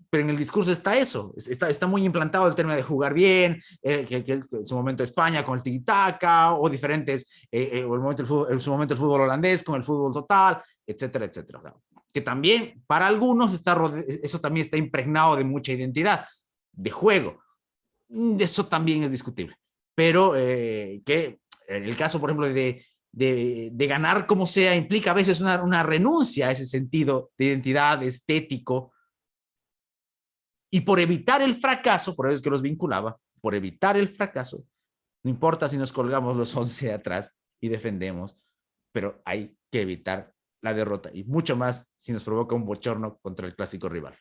Pero en el discurso está eso, está muy implantado el término de jugar bien, que en su momento España con el tiki-taka, o diferentes, o en su momento el fútbol holandés con el fútbol total, etcétera, etcétera. O sea, que también para algunos eso también está impregnado de mucha identidad, de juego. Eso también es discutible. Pero que en el caso, por ejemplo, de ganar como sea, implica a veces una renuncia a ese sentido de identidad estético. Y por evitar el fracaso, por eso es que los vinculaba, por evitar el fracaso, no importa si nos colgamos los 11 atrás y defendemos, pero hay que evitar la derrota y mucho más si nos provoca un bochorno contra el clásico rival.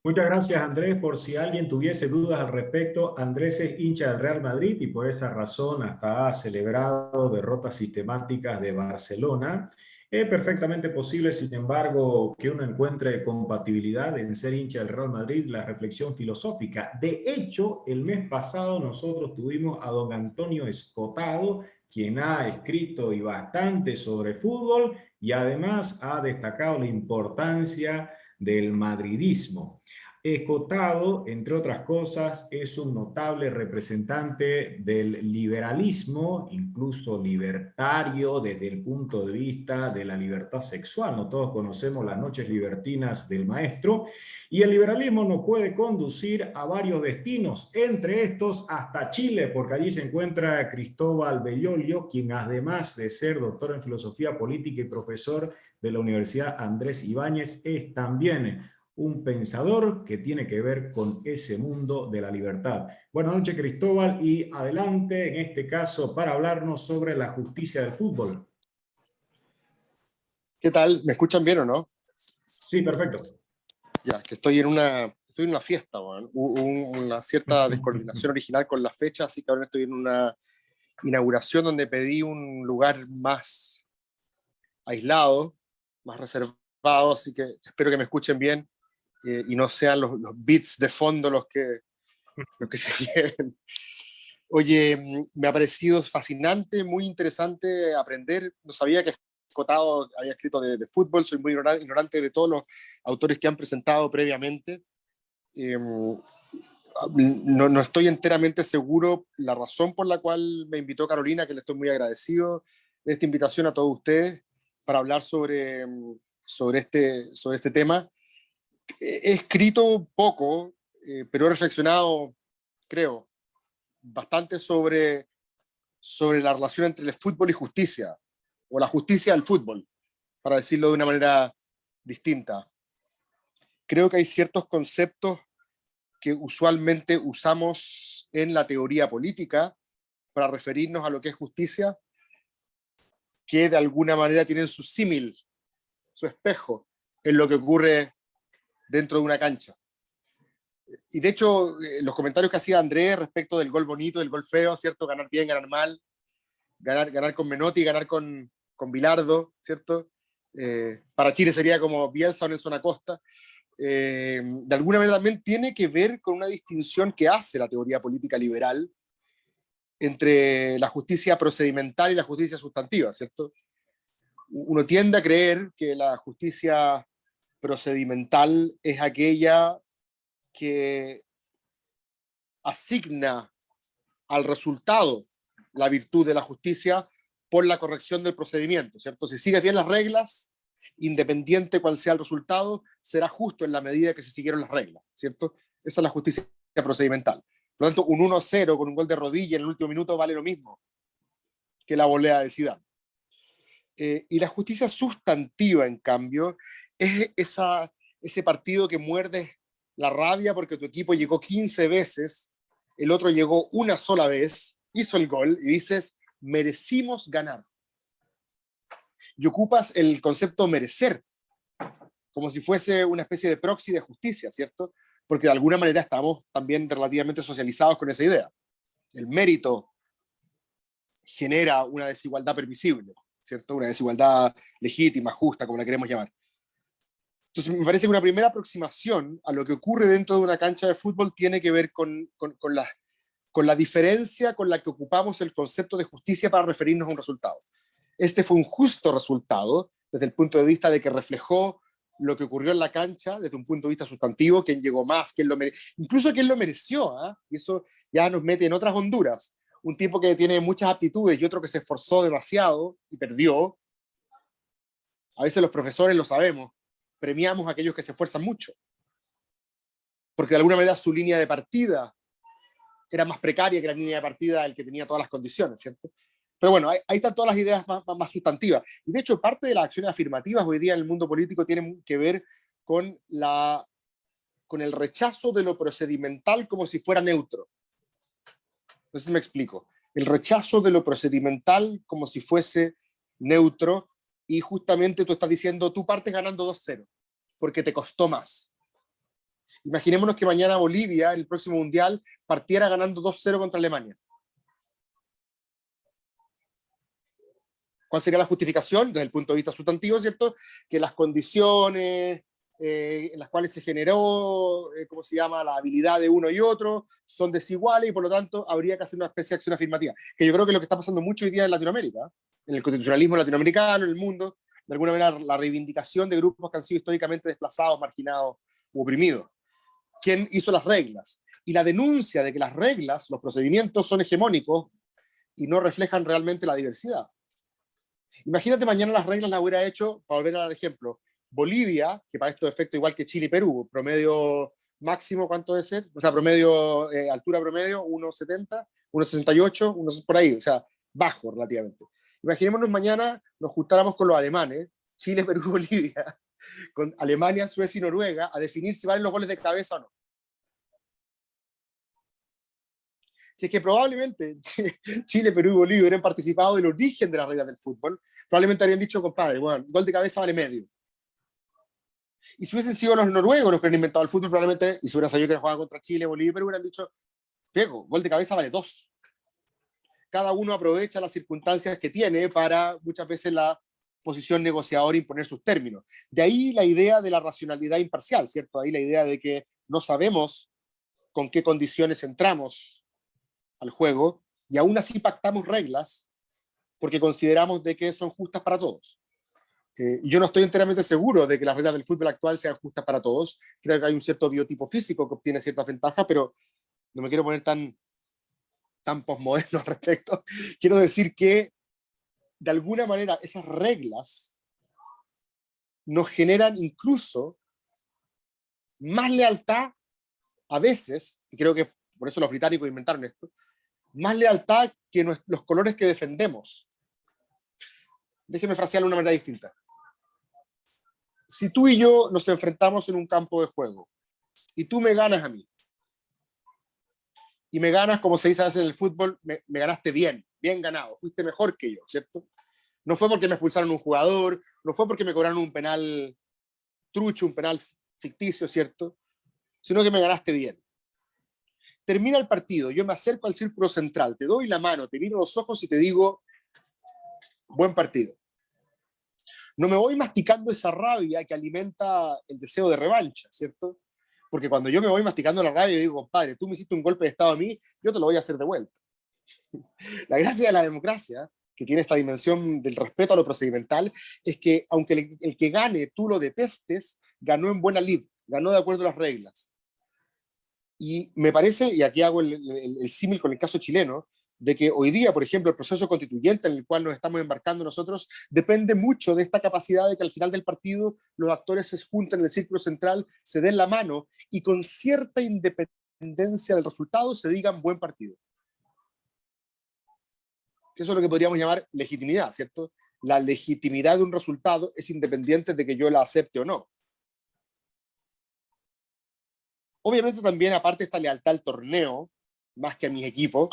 Muchas gracias, Andrés. Por si alguien tuviese dudas al respecto, Andrés es hincha del Real Madrid y por esa razón hasta ha celebrado derrotas sistemáticas de Barcelona. Es perfectamente posible, sin embargo, que uno encuentre compatibilidad en ser hincha del Real Madrid, la reflexión filosófica. De hecho, el mes pasado nosotros tuvimos a don Antonio Escotado, quien ha escrito y bastante sobre fútbol y además ha destacado la importancia del madridismo. Escotado, entre otras cosas, es un notable representante del liberalismo, incluso libertario desde el punto de vista de la libertad sexual. No todos conocemos las noches libertinas del maestro, y el liberalismo nos puede conducir a varios destinos, entre estos hasta Chile, porque allí se encuentra Cristóbal Bellolio, quien además de ser doctor en filosofía política y profesor de la Universidad Andrés Ibáñez, es también un pensador que tiene que ver con ese mundo de la libertad. Buenas noches, Cristóbal, y adelante en este caso para hablarnos sobre la justicia del fútbol. ¿Qué tal? ¿Me escuchan bien o no? Sí, perfecto. Ya, que estoy en una fiesta, bueno. Hubo una cierta descoordinación original con la fecha, así que ahora estoy en una inauguración donde pedí un lugar más aislado, más reservado, así que espero que me escuchen bien y no sean los beats de fondo los que se lleven. Oye, me ha parecido fascinante, muy interesante aprender. No sabía que Escotado había escrito de fútbol, soy muy ignorante de todos los autores que han presentado previamente. No estoy enteramente seguro la razón por la cual me invitó Carolina, que le estoy muy agradecido de esta invitación a todos ustedes para hablar sobre este tema. He escrito poco, pero he reflexionado, creo, bastante sobre la relación entre el fútbol y justicia, o la justicia del fútbol, para decirlo de una manera distinta. Creo que hay ciertos conceptos que usualmente usamos en la teoría política para referirnos a lo que es justicia, que de alguna manera tienen su símil, su espejo, en lo que ocurre dentro de una cancha. Y de hecho, los comentarios que hacía Andrés respecto del gol bonito, del gol feo, ¿cierto? Ganar bien, ganar mal, ganar con Menotti, ganar con Bilardo, ¿cierto? Para Chile sería como Bielsa o Nelson Acosta. De alguna manera también tiene que ver con una distinción que hace la teoría política liberal entre la justicia procedimental y la justicia sustantiva, ¿cierto? Uno tiende a creer que la justicia procedimental es aquella que asigna al resultado la virtud de la justicia por la corrección del procedimiento, ¿cierto? Si sigues bien las reglas, independiente cuál sea el resultado, será justo en la medida que se siguieron las reglas, ¿cierto? Esa es la justicia procedimental. Por lo tanto, un 1-0 con un gol de rodilla en el último minuto vale lo mismo que la volea de Zidane. Y la justicia sustantiva, en cambio, es ese partido que muerdes la rabia porque tu equipo llegó 15 veces, el otro llegó una sola vez, hizo el gol y dices, merecimos ganar. Y ocupas el concepto merecer, como si fuese una especie de proxy de justicia, ¿cierto? Porque de alguna manera estamos también relativamente socializados con esa idea. El mérito genera una desigualdad permisible, ¿cierto? Una desigualdad legítima, justa, como la queremos llamar. Entonces me parece que una primera aproximación a lo que ocurre dentro de una cancha de fútbol tiene que ver con la diferencia con la que ocupamos el concepto de justicia para referirnos a un resultado. Este fue un justo resultado desde el punto de vista de que reflejó lo que ocurrió en la cancha desde un punto de vista sustantivo, quién llegó más, incluso quién lo mereció, ¿eh? Y eso ya nos mete en otras honduras. Un tipo que tiene muchas aptitudes y otro que se esforzó demasiado y perdió. A veces los profesores lo sabemos, premiamos a aquellos que se esfuerzan mucho, porque de alguna manera su línea de partida era más precaria que la línea de partida del que tenía todas las condiciones, ¿cierto? Pero bueno, ahí están todas las ideas más sustantivas. Y de hecho, parte de las acciones afirmativas hoy día en el mundo político tienen que ver con el rechazo de lo procedimental como si fuera neutro. No sé si me explico. El rechazo de lo procedimental como si fuese neutro, y justamente tú estás diciendo, tú partes ganando 2-0, porque te costó más. Imaginémonos que mañana Bolivia, en el próximo Mundial, partiera ganando 2-0 contra Alemania. ¿Cuál sería la justificación? Desde el punto de vista sustantivo, ¿cierto? Que las condiciones en las cuales se generó, ¿cómo se llama?, la habilidad de uno y otro, son desiguales y por lo tanto habría que hacer una especie de acción afirmativa. Que yo creo que es lo que está pasando mucho hoy día en Latinoamérica, en el constitucionalismo latinoamericano, en el mundo, de alguna manera la reivindicación de grupos que han sido históricamente desplazados, marginados u oprimidos. quién hizo las reglas. Y la denuncia de que las reglas, los procedimientos son hegemónicos y no reflejan realmente la diversidad. Imagínate mañana las reglas las hubiera hecho, para volver al ejemplo, Bolivia, que para estos efectos igual que Chile y Perú, promedio máximo, ¿cuánto debe ser? O sea, promedio, altura promedio, 1,70, 1,68, por ahí, o sea, bajo relativamente. Imaginémonos mañana nos juntáramos con los alemanes, Chile, Perú, Bolivia, con Alemania, Suecia y Noruega, a definir si valen los goles de cabeza o no. Si es que probablemente Chile, Perú y Bolivia hubieran participado del origen de las reglas del fútbol, probablemente habrían dicho, compadre, bueno, gol de cabeza vale medio. Y si hubiesen sido los noruegos los que han inventado el fútbol, probablemente, y si hubieran sabido que jugaban contra Chile, Bolivia y Perú, hubieran dicho, Diego, gol de cabeza vale 2. Cada uno aprovecha las circunstancias que tiene para muchas veces la posición negociadora imponer sus términos. De ahí la idea de la racionalidad imparcial, ¿cierto? Ahí la idea de que no sabemos con qué condiciones entramos al juego y aún así pactamos reglas porque consideramos de que son justas para todos. Yo no estoy enteramente seguro de que las reglas del fútbol actual sean justas para todos. Creo que hay un cierto biotipo físico que obtiene ciertas ventajas, pero no me quiero poner tan posmoderno al respecto. Quiero decir que de alguna manera esas reglas nos generan incluso más lealtad a veces, y creo que por eso los británicos inventaron esto, más lealtad que los colores que defendemos. Déjeme frasearlo de una manera distinta. Si tú y yo nos enfrentamos en un campo de juego y tú me ganas a mí, y me ganas, como se dice a veces en el fútbol, me ganaste bien ganado, fuiste mejor que yo, ¿cierto? No fue porque me expulsaron un jugador, no fue porque me cobraron un penal trucho, un penal ficticio, ¿cierto? Sino que me ganaste bien. Termina el partido, yo me acerco al círculo central, te doy la mano, te miro los ojos y te digo, buen partido. No me voy masticando esa rabia que alimenta el deseo de revancha, ¿cierto? Porque cuando yo me voy masticando la rabia y digo, compadre, tú me hiciste un golpe de estado a mí, yo te lo voy a hacer de vuelta. La gracia de la democracia, que tiene esta dimensión del respeto a lo procedimental, es que aunque el que gane tú lo detestes, ganó en buena lid, ganó de acuerdo a las reglas. Y me parece, y aquí hago el símil con el caso chileno, de que hoy día, por ejemplo, el proceso constituyente en el cual nos estamos embarcando nosotros depende mucho de esta capacidad de que al final del partido los actores se junten en el círculo central, se den la mano y con cierta independencia del resultado se digan buen partido. Eso es lo que podríamos llamar legitimidad, ¿cierto? La legitimidad de un resultado es independiente de que yo la acepte o no. Obviamente también, aparte, esta lealtad al torneo, más que a mis equipos,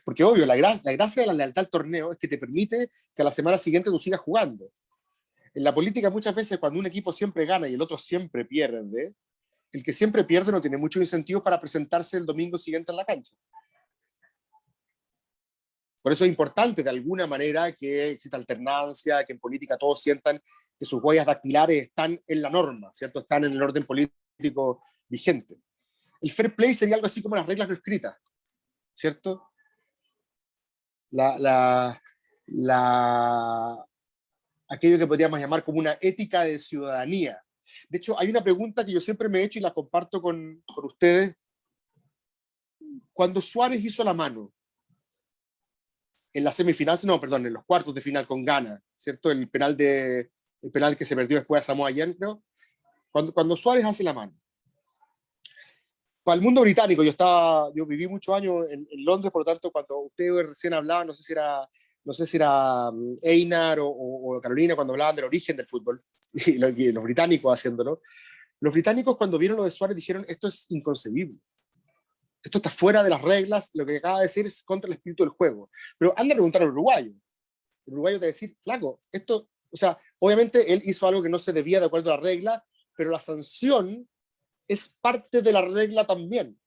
porque obvio, la gracia de la lealtad al torneo es que te permite que a la semana siguiente tú sigas jugando. En la política muchas veces cuando un equipo siempre gana y el otro siempre pierde, el que siempre pierde no tiene muchos incentivos para presentarse el domingo siguiente en la cancha. Por eso es importante de alguna manera que exista alternancia, que en política todos sientan que sus huellas dactilares están en la norma, ¿cierto? Están en el orden político vigente. El fair play sería algo así como las reglas no escritas, ¿cierto? Aquello que podríamos llamar como una ética de ciudadanía. De hecho, hay una pregunta que yo siempre me he hecho y la comparto con ustedes. Cuando Suárez hizo la mano en la semifinal, no, perdón, en los cuartos de final con Ghana, ¿cierto? El penal que se perdió después a Samoa Gyan, creo. Cuando Suárez hace la mano. Para el mundo británico, yo viví muchos años en Londres, por lo tanto, cuando ustedes recién hablaban, no sé si era Einar o Carolina, cuando hablaban del origen del fútbol, y los británicos haciéndolo, los británicos cuando vieron lo de Suárez dijeron, esto es inconcebible. Esto está fuera de las reglas, lo que acaba de decir es contra el espíritu del juego. Pero anda a preguntar al uruguayo. El uruguayo te va a decir, flaco, esto, o sea, obviamente él hizo algo que no se debía de acuerdo a la regla, pero la sanción es parte de la regla también.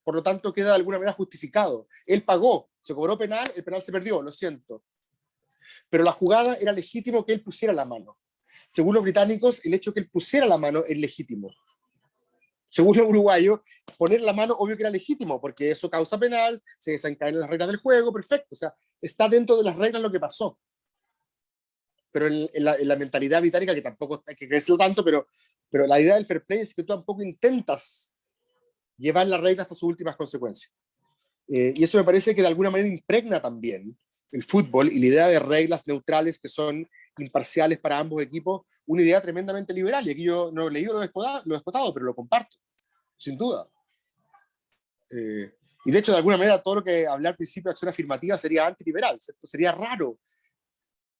Por lo tanto, queda de alguna manera justificado. Él pagó, se cobró penal, el penal se perdió, lo siento. Pero la jugada era legítimo que él pusiera la mano. Según los británicos, el hecho que él pusiera la mano es legítimo. Según los uruguayos, poner la mano obvio que era legítimo, porque eso causa penal, se desencadenan las reglas del juego, perfecto. O sea, está dentro de las reglas lo que pasó. Pero en la mentalidad británica, que tampoco hay que creerlo tanto, pero la idea del fair play es que tú tampoco intentas llevar la regla hasta sus últimas consecuencias. Y eso me parece que de alguna manera impregna también el fútbol y la idea de reglas neutrales que son imparciales para ambos equipos, una idea tremendamente liberal. Y aquí yo no he leído lo despotado, pero lo comparto, sin duda. Y de hecho, de alguna manera, todo lo que hablé al principio de acción afirmativa sería antiliberal, ¿cierto? Sería raro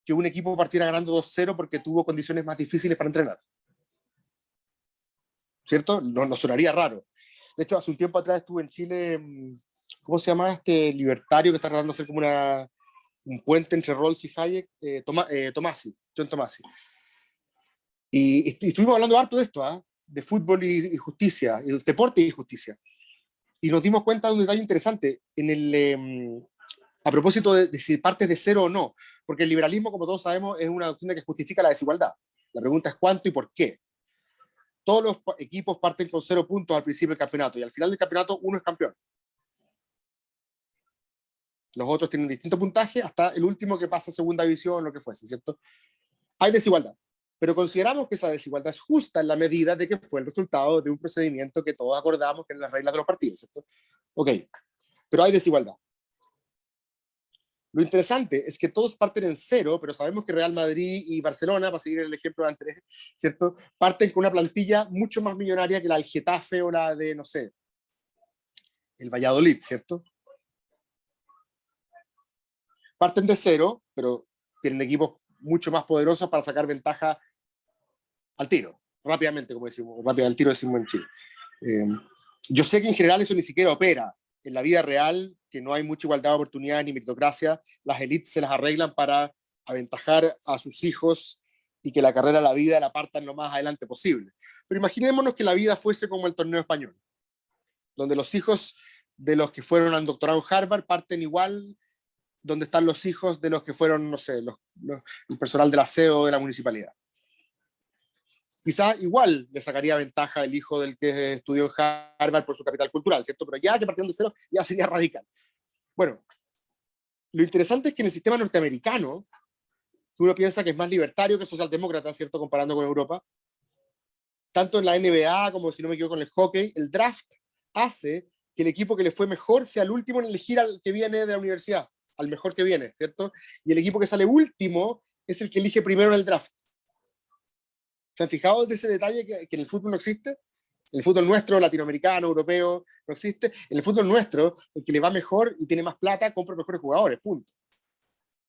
que un equipo partiera ganando 2-0 porque tuvo condiciones más difíciles para entrenar. ¿Cierto? No sonaría raro. De hecho, hace un tiempo atrás estuve en Chile, ¿cómo se llama este libertario que está tratando de hacer como un puente entre Rawls y Hayek? John Tomasi. Y estuvimos hablando harto de esto, de fútbol y justicia, y deporte y justicia. Y nos dimos cuenta de un detalle interesante a propósito de si partes de cero o no, porque el liberalismo, como todos sabemos, es una doctrina que justifica la desigualdad. La pregunta es cuánto y por qué. Todos los equipos parten con 0 puntos al principio del campeonato, y al final del campeonato uno es campeón. Los otros tienen distinto puntaje hasta el último que pasa a segunda división, lo que fuese, ¿cierto? Hay desigualdad, pero consideramos que esa desigualdad es justa en la medida de que fue el resultado de un procedimiento que todos acordamos que eran las reglas de los partidos, ¿cierto? Ok, pero hay desigualdad. Lo interesante es que todos parten en 0, pero sabemos que Real Madrid y Barcelona, para seguir el ejemplo de antes, ¿cierto?, parten con una plantilla mucho más millonaria que la del Getafe o la de, no sé, el Valladolid, ¿cierto? Parten de 0, pero tienen equipos mucho más poderosos para sacar ventaja al tiro, rápidamente, como decimos, rápido al tiro decimos en Chile. Yo sé que en general eso ni siquiera opera. En la vida real, que no hay mucha igualdad de oportunidades ni meritocracia, las élites se las arreglan para aventajar a sus hijos y que la carrera de la vida la partan lo más adelante posible. Pero imaginémonos que la vida fuese como el torneo español, donde los hijos de los que fueron al doctorado en Harvard parten igual donde están los hijos de los que fueron, no sé, el personal del aseo de la municipalidad. Quizá igual le sacaría ventaja el hijo del que estudió en Harvard por su capital cultural, ¿cierto? Pero ya que partieron de 0, ya sería radical. Bueno, lo interesante es que en el sistema norteamericano, que uno piensa que es más libertario que socialdemócrata, ¿cierto? Comparando con Europa, tanto en la NBA como, si no me equivoco, en el hockey, el draft hace que el equipo que le fue mejor sea el último en elegir al que viene de la universidad, al mejor que viene, ¿cierto? Y el equipo que sale último es el que elige primero en el draft. ¿Se han fijado de ese detalle que en el fútbol no existe? En el fútbol nuestro, latinoamericano, europeo, no existe. En el fútbol nuestro, el que le va mejor y tiene más plata, compra mejores jugadores, punto.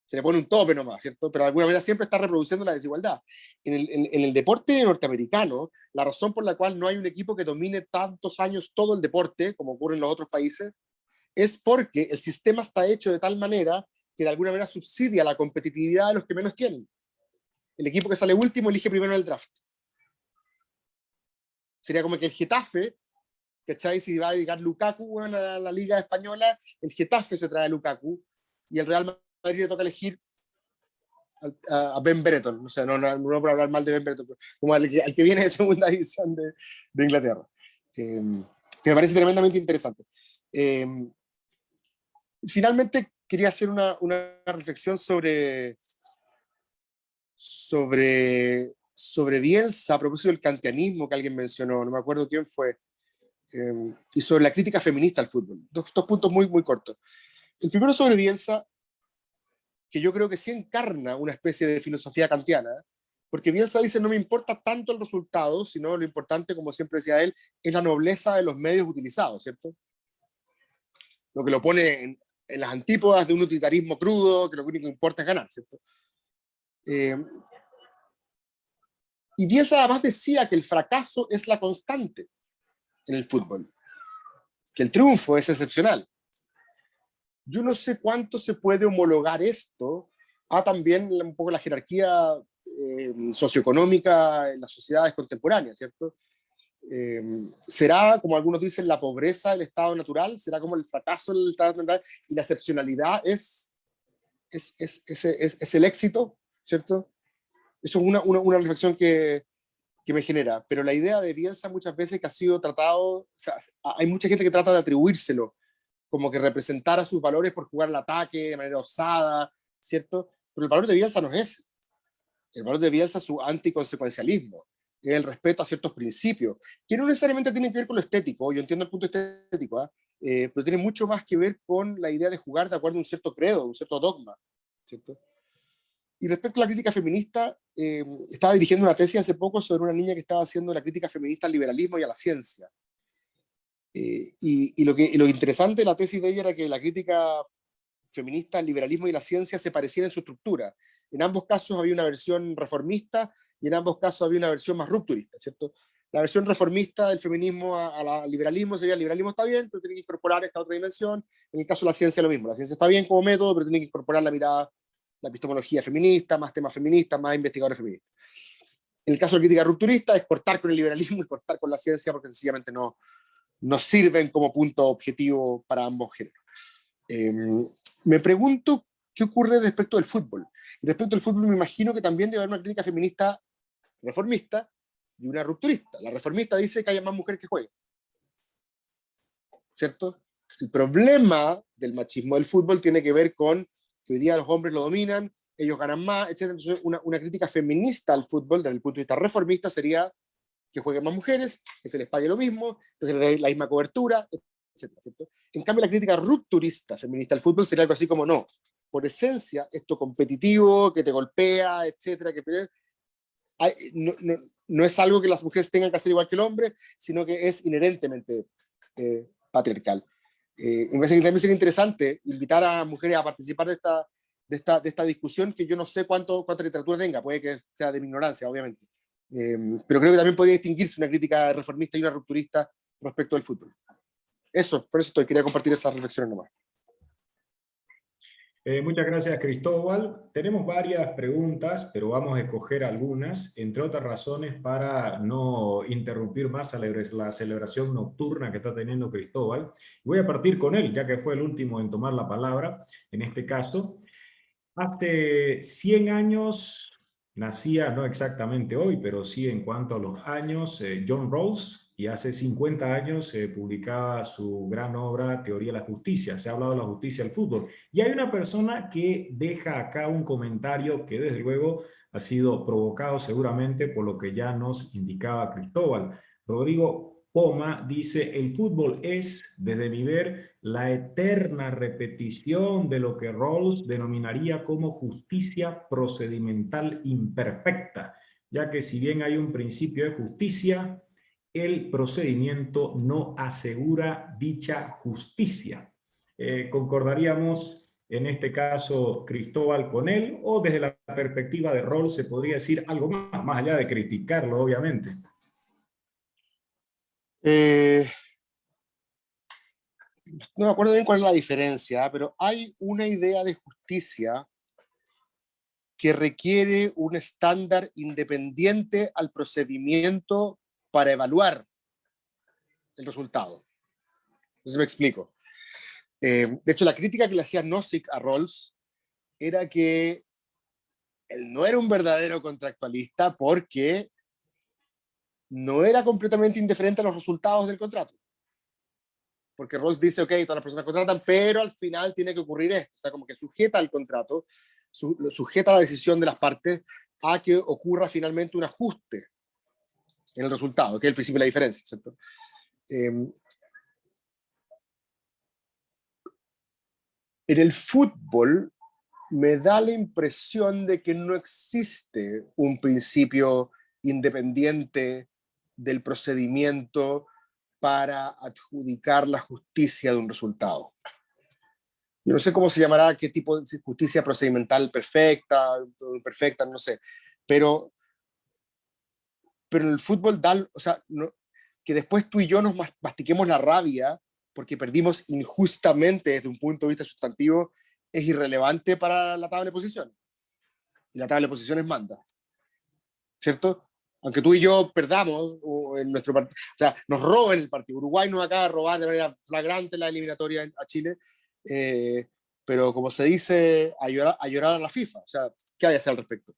Se le pone un tope nomás, ¿cierto? Pero de alguna manera siempre está reproduciendo la desigualdad. En el deporte norteamericano, la razón por la cual no hay un equipo que domine tantos años todo el deporte, como ocurre en los otros países, es porque el sistema está hecho de tal manera que de alguna manera subsidia la competitividad de los que menos tienen. El equipo que sale último elige primero en el draft. Sería como que el Getafe, ¿cachai? Si va a llegar Lukaku a la Liga Española, el Getafe se trae a Lukaku y el Real Madrid le toca elegir a Ben Brereton. O sea, no por hablar mal de Ben Brereton, como al que viene de segunda división de Inglaterra. Que me parece tremendamente interesante. Finalmente, quería hacer una reflexión sobre Bielsa, a propósito del kantianismo que alguien mencionó, no me acuerdo quién fue, y sobre la crítica feminista al fútbol. Dos puntos muy, muy cortos. El primero sobre Bielsa, que yo creo que sí encarna una especie de filosofía kantiana, porque Bielsa dice, no me importa tanto el resultado, sino lo importante, como siempre decía él, es la nobleza de los medios utilizados, ¿cierto? Lo que lo pone en las antípodas de un utilitarismo crudo, que lo único que importa es ganar, ¿cierto? Y Bielsa además decía que el fracaso es la constante en el fútbol, que el triunfo es excepcional. Yo no sé cuánto se puede homologar esto a también un poco la jerarquía socioeconómica en las sociedades contemporáneas, ¿cierto? ¿Será, como algunos dicen, la pobreza el estado natural? ¿Será como el fracaso el estado natural? Y la excepcionalidad es el éxito, ¿cierto? Eso es una reflexión que me genera. Pero la idea de Bielsa muchas veces que ha sido tratado, o sea, hay mucha gente que trata de atribuírselo, como que representara sus valores por jugar al ataque de manera osada, ¿cierto? Pero el valor de Bielsa no es ese. El valor de Bielsa es su anticonsecuencialismo. es el respeto a ciertos principios, que no necesariamente tienen que ver con lo estético, yo entiendo el punto estético, ¿eh? Pero tiene mucho más que ver con la idea de jugar de acuerdo a un cierto credo, un cierto dogma, ¿cierto? Y respecto a la crítica feminista, estaba dirigiendo una tesis hace poco sobre una niña que estaba haciendo la crítica feminista al liberalismo y a la ciencia. Y lo interesante de la tesis de ella era que la crítica feminista al liberalismo y la ciencia se parecían en su estructura. En ambos casos había una versión reformista y en ambos casos había una versión más rupturista, ¿cierto? La versión reformista del feminismo al liberalismo sería: el liberalismo está bien, pero tiene que incorporar esta otra dimensión. En el caso de la ciencia lo mismo, la ciencia está bien como método, pero tiene que incorporar la mirada, la epistemología feminista, más temas feministas, más investigadores feministas. En el caso de la crítica rupturista es cortar con el liberalismo y cortar con la ciencia, porque sencillamente no sirven como punto objetivo para ambos géneros. Me pregunto qué ocurre respecto del fútbol. Y respecto al fútbol me imagino que también debe haber una crítica feminista reformista y una rupturista. La reformista dice que haya más mujeres que jueguen, ¿cierto? El problema del machismo del fútbol tiene que ver con que hoy día los hombres lo dominan, ellos ganan más, etc. Entonces una crítica feminista al fútbol desde el punto de vista reformista sería que jueguen más mujeres, que se les pague lo mismo, que se les dé la misma cobertura, etc. ¿cierto? En cambio, la crítica rupturista feminista al fútbol sería algo así como: no, por esencia, esto competitivo, que te golpea, etc., no es algo que las mujeres tengan que hacer igual que el hombre, sino que es inherentemente patriarcal. Me parece que también sería interesante invitar a mujeres a participar de esta discusión, que yo no sé cuánta literatura tenga, puede que sea de mi ignorancia, obviamente. Pero creo que también podría distinguirse una crítica reformista y una rupturista respecto del fútbol. Por eso quería compartir esas reflexiones nomás. Muchas gracias, Cristóbal. Tenemos varias preguntas, pero vamos a escoger algunas, entre otras razones, para no interrumpir más la celebración nocturna que está teniendo Cristóbal. Voy a partir con él, ya que fue el último en tomar la palabra, en este caso. Hace 100 años nacía, no exactamente hoy, pero sí en cuanto a los años, John Rawls, y hace 50 años se publicaba su gran obra Teoría de la Justicia. Se ha hablado de la justicia del fútbol. Y hay una persona que deja acá un comentario que desde luego ha sido provocado seguramente por lo que ya nos indicaba Cristóbal. Rodrigo Poma dice: el fútbol es, desde mi ver, la eterna repetición de lo que Rawls denominaría como justicia procedimental imperfecta, ya que si bien hay un principio de justicia, el procedimiento no asegura dicha justicia. ¿Concordaríamos en este caso, Cristóbal, con él, o desde la perspectiva de Rawls se podría decir algo más allá de criticarlo, obviamente? No me acuerdo bien cuál es la diferencia, pero hay una idea de justicia que requiere un estándar independiente al procedimiento para evaluar el resultado. Entonces me explico. De hecho, la crítica que le hacía Nozick a Rawls era que él no era un verdadero contractualista porque no era completamente indiferente a los resultados del contrato. Porque Rawls dice: ok, todas las personas contratan, pero al final tiene que ocurrir esto. O sea, como que sujeta al contrato, sujeta la decisión de las partes a que ocurra finalmente un ajuste en el resultado, que es el principio de la diferencia, ¿cierto? En el fútbol me da la impresión de que no existe un principio independiente del procedimiento para adjudicar la justicia de un resultado. Yo no sé cómo se llamará, qué tipo de justicia procedimental perfecta, imperfecta, no sé, pero en el fútbol o sea, que después tú y yo nos mastiquemos la rabia porque perdimos injustamente desde un punto de vista sustantivo es irrelevante para la tabla de posiciones. Y la tabla de posiciones manda, ¿cierto? Aunque tú y yo perdamos en nuestro partido, o sea, nos roben el partido. Uruguay nos acaba de robar de manera flagrante la eliminatoria a Chile, pero como se dice, a llorar a la FIFA. O sea, ¿qué hay que hacer al respecto?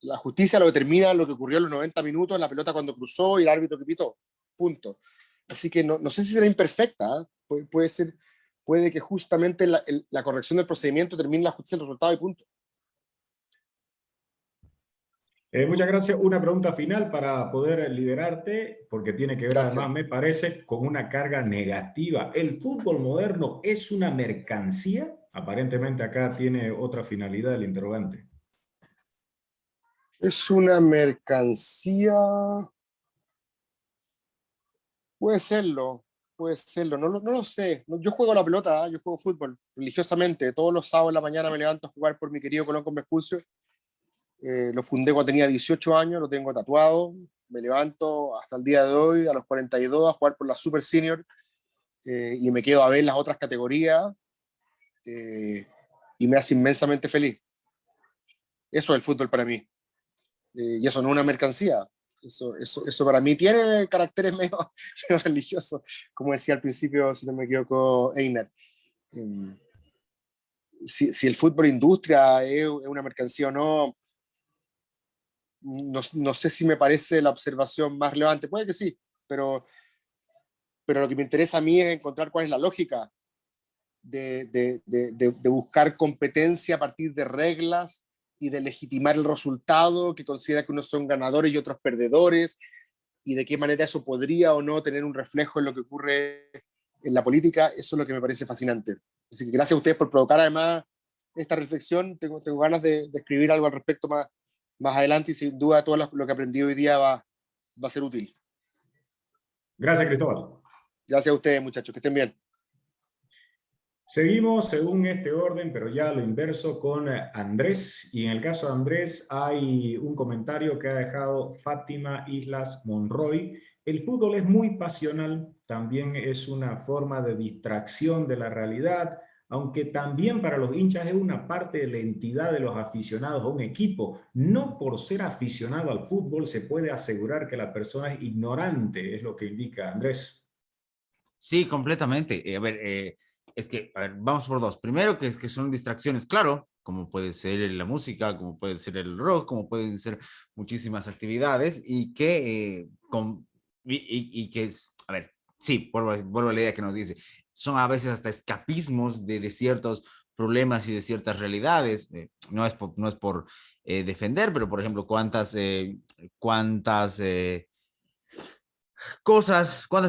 La justicia lo determina lo que ocurrió en los 90 minutos, la pelota cuando cruzó y el árbitro que pitó. Punto. Así que no sé si será imperfecta, ¿eh? Puede que justamente la corrección del procedimiento termine la justicia del resultado y punto. Muchas gracias. Una pregunta final para poder liberarte, porque tiene que ver Gracias. además, me parece, con una carga negativa. ¿El fútbol moderno es una mercancía? Aparentemente acá tiene otra finalidad el interrogante. Es una mercancía, puede serlo, puede serlo, no lo sé. Yo juego la pelota, yo juego fútbol religiosamente. Todos los sábados en la mañana me levanto a jugar por mi querido Colón con Vespucio. Lo fundé cuando tenía 18 años, lo tengo tatuado. Me levanto hasta el día de hoy, a los 42, a jugar por la Super Senior, y me quedo a ver las otras categorías, y me hace inmensamente feliz. Eso es el fútbol para mí. Y eso no es una mercancía. Eso para mí tiene caracteres medio religiosos, como decía al principio, si no me equivoco, Einar. Si el fútbol industria es una mercancía o no, no sé si me parece la observación más relevante. Puede que sí, pero lo que me interesa a mí es encontrar cuál es la lógica de buscar competencia a partir de reglas y de legitimar el resultado, que considera que unos son ganadores y otros perdedores, y de qué manera eso podría o no tener un reflejo en lo que ocurre en la política. Eso es lo que me parece fascinante. Así que gracias a ustedes por provocar además esta reflexión. Tengo ganas de escribir algo al respecto más adelante, y sin duda todo lo que aprendí hoy día va a ser útil. Gracias, Cristóbal. Gracias a ustedes, muchachos, que estén bien. Seguimos según este orden, pero ya lo inverso con Andrés. Y en el caso de Andrés hay un comentario que ha dejado Fátima Islas Monroy. El fútbol es muy pasional, también es una forma de distracción de la realidad, aunque también para los hinchas es una parte de la entidad de los aficionados a un equipo. No por ser aficionado al fútbol se puede asegurar que la persona es ignorante, es lo que indica Andrés. Sí, completamente. A ver, es que, a ver, vamos por dos. Primero, que son distracciones, claro, como puede ser la música, como puede ser el rock, como pueden ser muchísimas actividades, y que, y que es, a ver, sí, vuelvo a la idea que nos dice, son a veces hasta escapismos de ciertos problemas y de ciertas realidades. No es por defender, pero por ejemplo, cuántas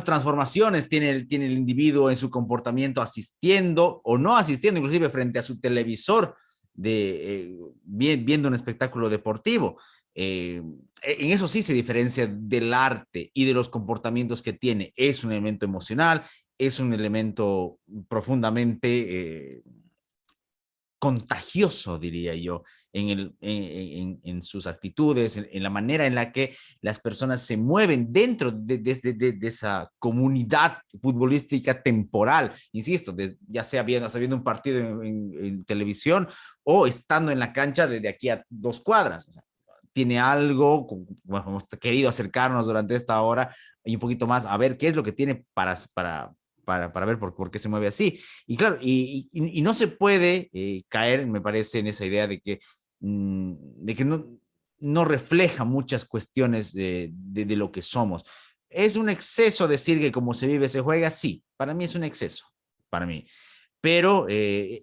transformaciones tiene el individuo en su comportamiento asistiendo o no asistiendo, inclusive frente a su televisor, viendo un espectáculo deportivo. En eso sí se diferencia del arte y de los comportamientos que tiene. Es un elemento emocional, es un elemento profundamente contagioso, diría yo, en sus actitudes, en la manera en la que las personas se mueven dentro de esa comunidad futbolística temporal, insisto, ya sea viendo un partido en televisión o estando en la cancha desde aquí a 2 cuadras. O sea, tiene algo, bueno, hemos querido acercarnos durante esta hora y un poquito más a ver qué es lo que tiene para ver por qué se mueve así. Y claro, y no se puede caer, me parece, en esa idea de que no refleja muchas cuestiones de lo que somos. ¿Es un exceso decir que como se vive se juega? Sí, para mí es un exceso, para mí. Pero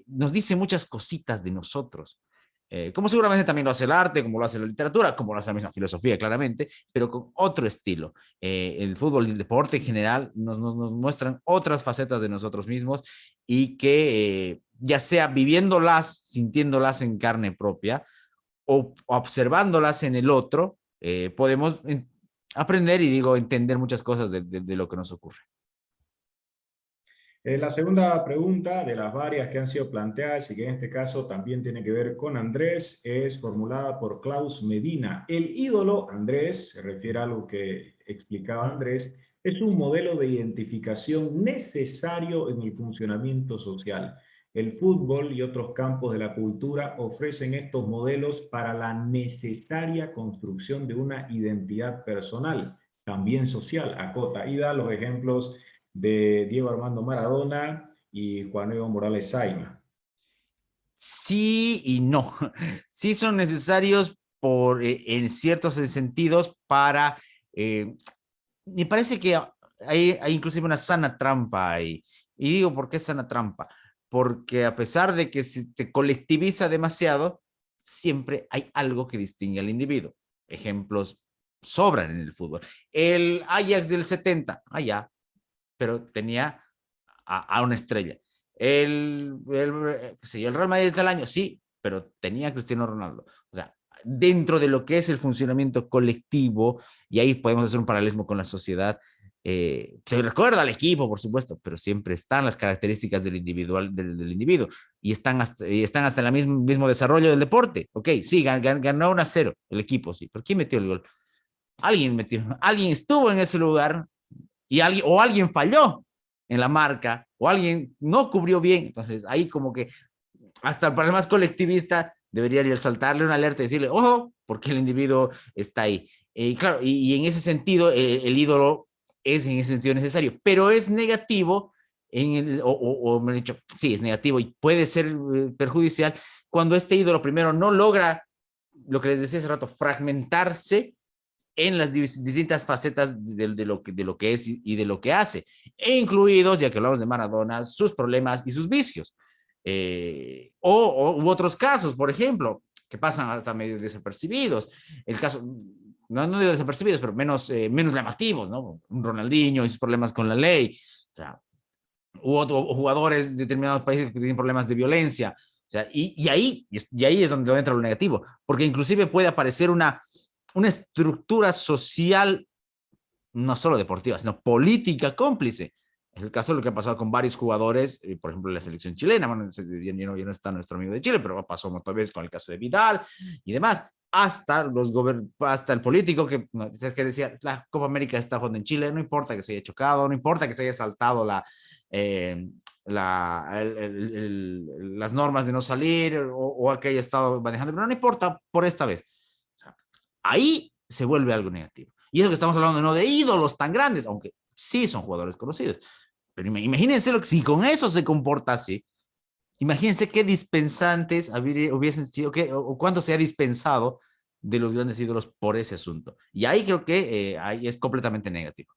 nos dice muchas cositas de nosotros. Como seguramente también lo hace el arte, como lo hace la literatura, como lo hace la misma filosofía, claramente, pero con otro estilo. El fútbol y el deporte en general nos muestran otras facetas de nosotros mismos, y que ya sea viviéndolas, sintiéndolas en carne propia o observándolas en el otro, podemos aprender y entender muchas cosas de lo que nos ocurre. La segunda pregunta de las varias que han sido planteadas y que en este caso también tiene que ver con Andrés es formulada por Klaus Medina. El ídolo, Andrés, se refiere a algo que explicaba Andrés, es un modelo de identificación necesario en el funcionamiento social. El fútbol y otros campos de la cultura ofrecen estos modelos para la necesaria construcción de una identidad personal, también social, acota, y da los ejemplos de Diego Armando Maradona y Juan Evo Morales Saima. Sí y no. Sí son necesarios en ciertos sentidos me parece que hay inclusive una sana trampa ahí. Y digo, ¿por qué sana trampa? Porque a pesar de que se te colectiviza demasiado, siempre hay algo que distingue al individuo. ejemplos sobran en el fútbol. El Ajax del 70, allá, pero tenía a una estrella. Qué sé yo, el Real Madrid del año, sí, pero tenía a Cristiano Ronaldo. O sea, dentro de lo que es el funcionamiento colectivo, y ahí podemos hacer un paralelismo con la sociedad, se recuerda al equipo, por supuesto, pero siempre están las características del individual, del individuo, y están hasta el mismo desarrollo del deporte. Ok, sí, ganó 1-0 el equipo, sí, pero ¿quién metió el gol? Alguien estuvo en ese lugar y alguien falló en la marca o alguien no cubrió bien. Entonces ahí como que hasta para el más colectivista debería saltarle una alerta y decirle, ojo, porque el individuo está ahí. Claro, y en ese sentido, el ídolo es en ese sentido necesario, pero es negativo, me he dicho, sí, es negativo y puede ser perjudicial cuando este ídolo primero no logra, lo que les decía hace rato, fragmentarse en las distintas facetas de lo que es y de lo que hace, e incluidos, ya que hablamos de Maradona, sus problemas y sus vicios. U otros casos, por ejemplo, que pasan hasta medio desapercibidos. El caso, no digo desapercibidos, pero menos llamativos, ¿no? Un Ronaldinho y sus problemas con la ley. O sea, o jugadores de determinados países que tienen problemas de violencia. O sea, y ahí es donde entra lo negativo, porque inclusive puede aparecer una estructura social, no solo deportiva, sino política cómplice. Es el caso de lo que ha pasado con varios jugadores, por ejemplo, la selección chilena. Bueno, ya no está nuestro amigo de Chile, pero pasó otra vez con el caso de Vidal y demás. Hasta el político que decía, la Copa América está jugando en Chile, no importa que se haya chocado, no importa que se haya saltado las normas de no salir o que haya estado manejando, pero no importa por esta vez. Ahí se vuelve algo negativo. Y eso que estamos hablando no de ídolos tan grandes, aunque sí son jugadores conocidos. Pero imagínense si con eso se comporta así. Imagínense qué dispensantes hubiesen sido, o cuánto se ha dispensado de los grandes ídolos por ese asunto. Y ahí creo que ahí es completamente negativo.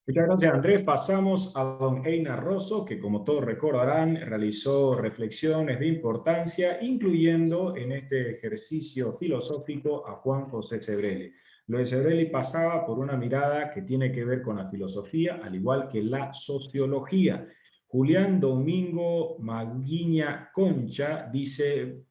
Muchas gracias, Andrés. Pasamos a don Einar Rosso, que como todos recordarán, realizó reflexiones de importancia, incluyendo en este ejercicio filosófico a Juan José Sebrelli. Lo de Sebrelli pasaba por una mirada que tiene que ver con la filosofía, al igual que la sociología. Julián Domingo Maguiña Concha dice: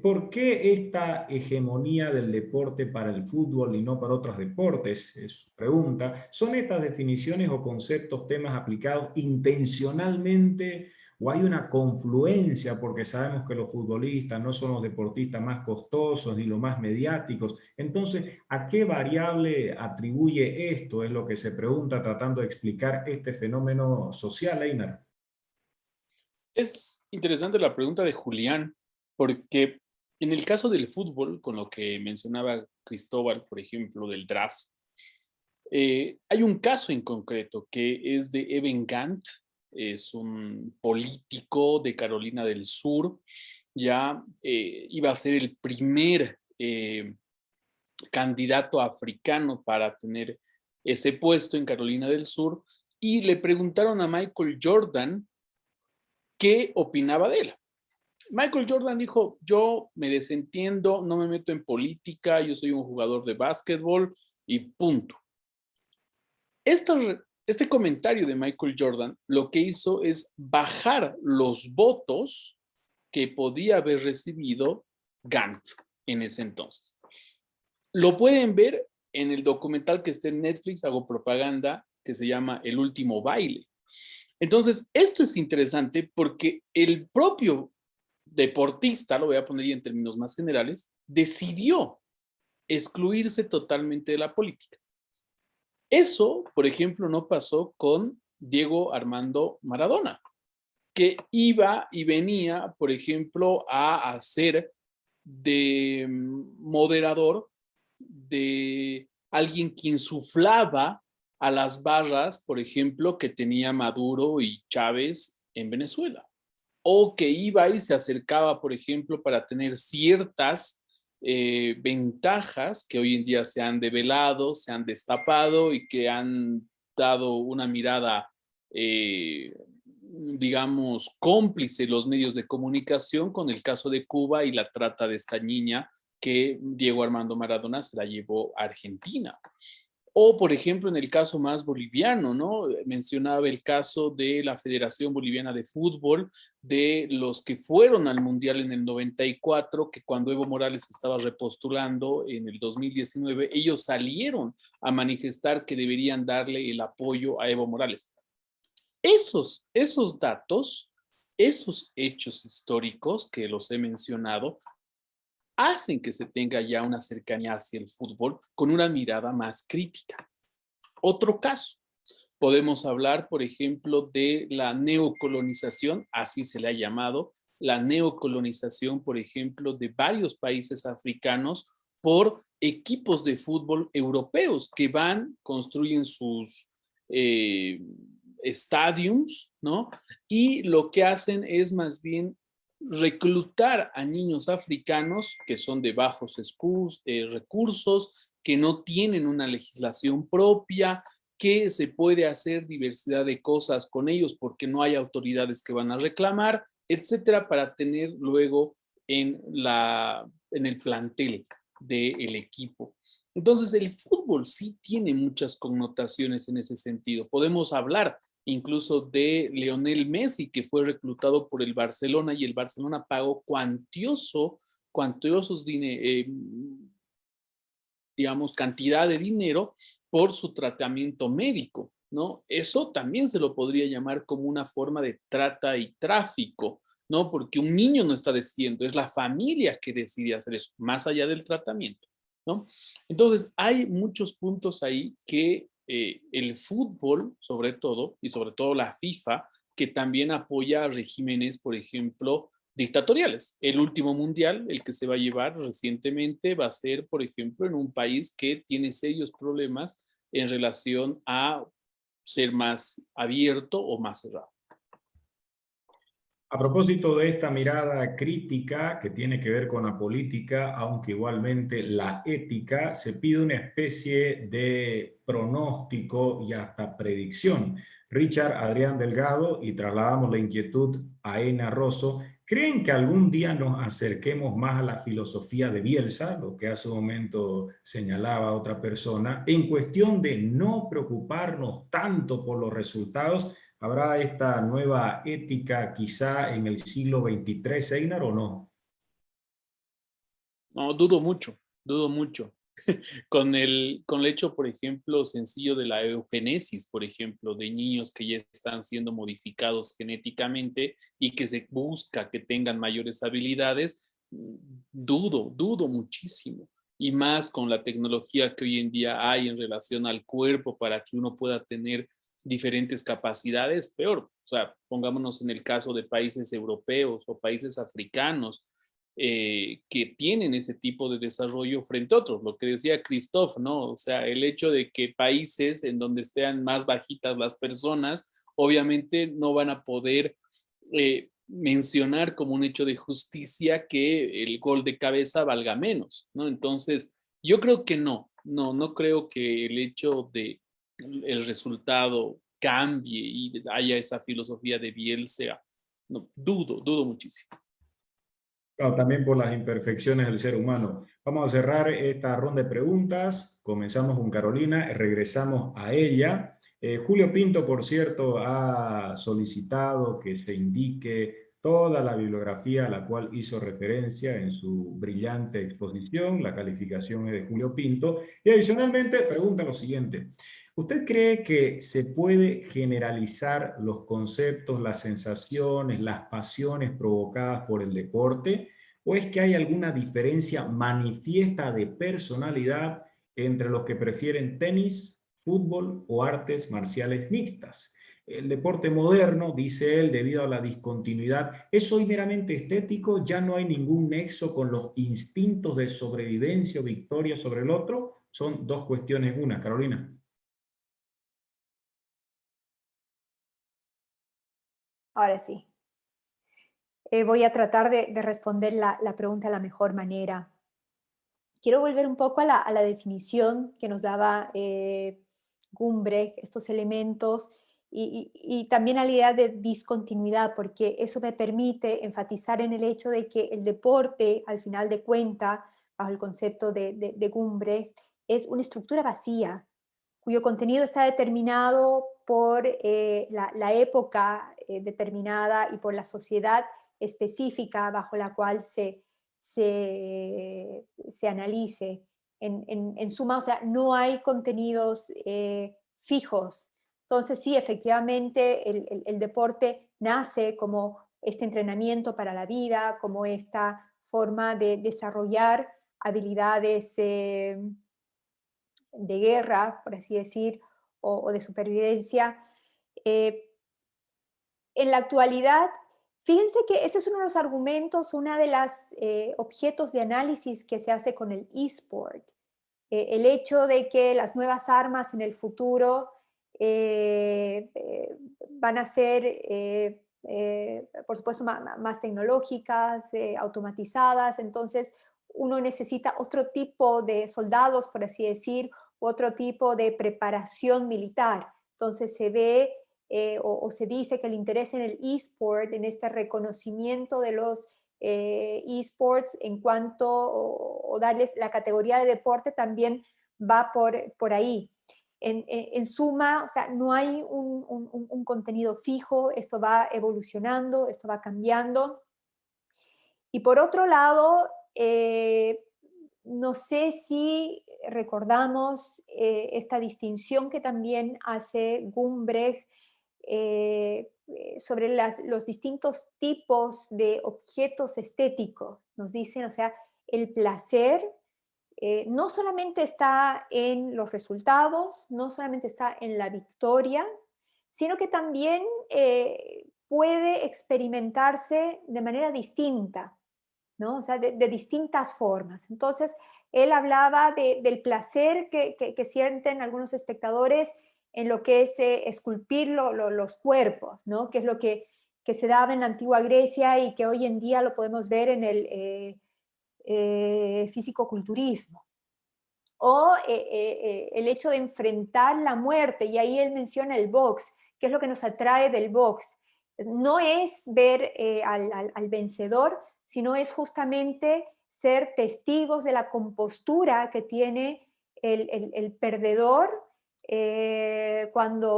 ¿por qué esta hegemonía del deporte para el fútbol y no para otros deportes? Es su pregunta. ¿Son estas definiciones o conceptos, temas aplicados intencionalmente o hay una confluencia porque sabemos que los futbolistas no son los deportistas más costosos ni los más mediáticos? Entonces, ¿a qué variable atribuye esto? Es lo que se pregunta tratando de explicar este fenómeno social, Einar. Es interesante la pregunta de Julián, porque en el caso del fútbol, con lo que mencionaba Cristóbal, por ejemplo, del draft, hay un caso en concreto que es de Evan Gant, es un político de Carolina del Sur, ya iba a ser el primer candidato africano para tener ese puesto en Carolina del Sur, y le preguntaron a Michael Jordan qué opinaba de él. Michael Jordan dijo: yo me desentiendo, no me meto en política, yo soy un jugador de básquetbol y punto. Este comentario de Michael Jordan lo que hizo es bajar los votos que podía haber recibido Gant en ese entonces. Lo pueden ver en el documental que está en Netflix, hago propaganda, que se llama El Último Baile. Entonces, esto es interesante porque el propio deportista, lo voy a poner en términos más generales, decidió excluirse totalmente de la política. Eso, por ejemplo, no pasó con Diego Armando Maradona, que iba y venía, por ejemplo, a hacer de moderador, de alguien que insuflaba a las barras, por ejemplo, que tenía Maduro y Chávez en Venezuela, o que iba y se acercaba, por ejemplo, para tener ciertas ventajas que hoy en día se han develado, se han destapado y que han dado una mirada digamos, cómplice los medios de comunicación con el caso de Cuba y la trata de esta niña que Diego Armando Maradona se la llevó a Argentina. O, por ejemplo, en el caso más boliviano, ¿no? Mencionaba el caso de la Federación Boliviana de Fútbol, de los que fueron al Mundial en el 94, que cuando Evo Morales estaba repostulando en el 2019, ellos salieron a manifestar que deberían darle el apoyo a Evo Morales. Esos datos, esos hechos históricos que los he mencionado, hacen que se tenga ya una cercanía hacia el fútbol con una mirada más crítica. Otro caso, podemos hablar, por ejemplo, de la neocolonización, así se le ha llamado, la neocolonización, por ejemplo, de varios países africanos por equipos de fútbol europeos que van, construyen sus estadios, ¿no? Y lo que hacen es más bien reclutar a niños africanos que son de bajos recursos, que no tienen una legislación propia, que se puede hacer diversidad de cosas con ellos porque no hay autoridades que van a reclamar, etcétera, para tener luego en el plantel del equipo. Entonces, el fútbol sí tiene muchas connotaciones en ese sentido. Podemos hablar incluso de Lionel Messi, que fue reclutado por el Barcelona y el Barcelona pagó cuantiosos digamos, cantidad de dinero por su tratamiento médico, ¿no? Eso también se lo podría llamar como una forma de trata y tráfico, ¿no? Porque un niño no está decidiendo, es la familia que decide hacer eso, más allá del tratamiento, ¿no? Entonces, hay muchos puntos ahí que el fútbol, sobre todo, y sobre todo la FIFA, que también apoya a regímenes, por ejemplo, dictatoriales. El último mundial, el que se va a llevar recientemente, va a ser, por ejemplo, en un país que tiene serios problemas en relación a ser más abierto o más cerrado. A propósito de esta mirada crítica que tiene que ver con la política, aunque igualmente la ética, se pide una especie de pronóstico y hasta predicción. Richard Adrián Delgado, y trasladamos la inquietud a Ena Rosso, ¿creen que algún día nos acerquemos más a la filosofía de Bielsa, lo que hace un momento señalaba otra persona, en cuestión de no preocuparnos tanto por los resultados? ¿Habrá esta nueva ética quizá en el siglo XXIII, Einar, o no? No, dudo mucho, dudo mucho. Con el hecho, por ejemplo, sencillo de la eugenesis, por ejemplo, de niños que ya están siendo modificados genéticamente y que se busca que tengan mayores habilidades, dudo muchísimo. Y más con la tecnología que hoy en día hay en relación al cuerpo para que uno pueda tener diferentes capacidades, peor. O sea, pongámonos en el caso de países europeos o países africanos, que tienen ese tipo de desarrollo frente a otros. Lo que decía Christophe, ¿no? O sea, el hecho de que países en donde estén más bajitas las personas, obviamente no van a poder mencionar como un hecho de justicia que el gol de cabeza valga menos, ¿no? Entonces, yo creo que no creo que el hecho de el resultado cambie y haya esa filosofía de Bielsa. No, dudo muchísimo. Claro, también por las imperfecciones del ser humano. Vamos a cerrar esta ronda de preguntas. Comenzamos con Carolina, regresamos a ella. Julio Pinto, por cierto, ha solicitado que se indique toda la bibliografía a la cual hizo referencia en su brillante exposición. La calificación es de Julio Pinto. Y adicionalmente pregunta lo siguiente. ¿Usted cree que se puede generalizar los conceptos, las sensaciones, las pasiones provocadas por el deporte? ¿O es que hay alguna diferencia manifiesta de personalidad entre los que prefieren tenis, fútbol o artes marciales mixtas? El deporte moderno, dice él, debido a la discontinuidad, es hoy meramente estético, ya no hay ningún nexo con los instintos de sobrevivencia o victoria sobre el otro. Son dos cuestiones una, Carolina. Ahora sí. Voy a tratar de responder la pregunta de la mejor manera. Quiero volver un poco a la definición que nos daba Gumbrecht, estos elementos, y también a la idea de discontinuidad, porque eso me permite enfatizar en el hecho de que el deporte, al final de cuentas, bajo el concepto de Gumbrecht, es una estructura vacía, cuyo contenido está determinado por la época determinada y por la sociedad específica bajo la cual se analice. En suma, o sea, no hay contenidos fijos. Entonces, sí, efectivamente, el deporte nace como este entrenamiento para la vida, como esta forma de desarrollar habilidades de guerra, por así decir, o de supervivencia. En la actualidad, fíjense que ese es uno de los argumentos, una de las objetos de análisis que se hace con el eSport. El hecho de que las nuevas armas en el futuro van a ser, por supuesto, más tecnológicas, automatizadas, entonces uno necesita otro tipo de soldados, por así decir, otro tipo de preparación militar. Entonces se ve o se dice que el interés en el eSport, en este reconocimiento de los eSports en cuanto, o darles la categoría de deporte, también va por ahí. En suma, o sea, no hay un contenido fijo, esto va evolucionando, esto va cambiando. Y por otro lado, no sé si recordamos esta distinción que también hace Gumbrecht sobre los distintos tipos de objetos estéticos. Nos dicen, o sea, el placer no solamente está en los resultados, no solamente está en la victoria, sino que también puede experimentarse de manera distinta, ¿no? O sea, de distintas formas. Entonces, él hablaba del placer que sienten algunos espectadores en lo que es esculpir los cuerpos, ¿no? Que es lo que se daba en la antigua Grecia y que hoy en día lo podemos ver en el fisicoculturismo. O el hecho de enfrentar la muerte, y ahí él menciona el box, que es lo que nos atrae del box. No es ver al vencedor, sino es justamente ser testigos de la compostura que tiene el perdedor cuando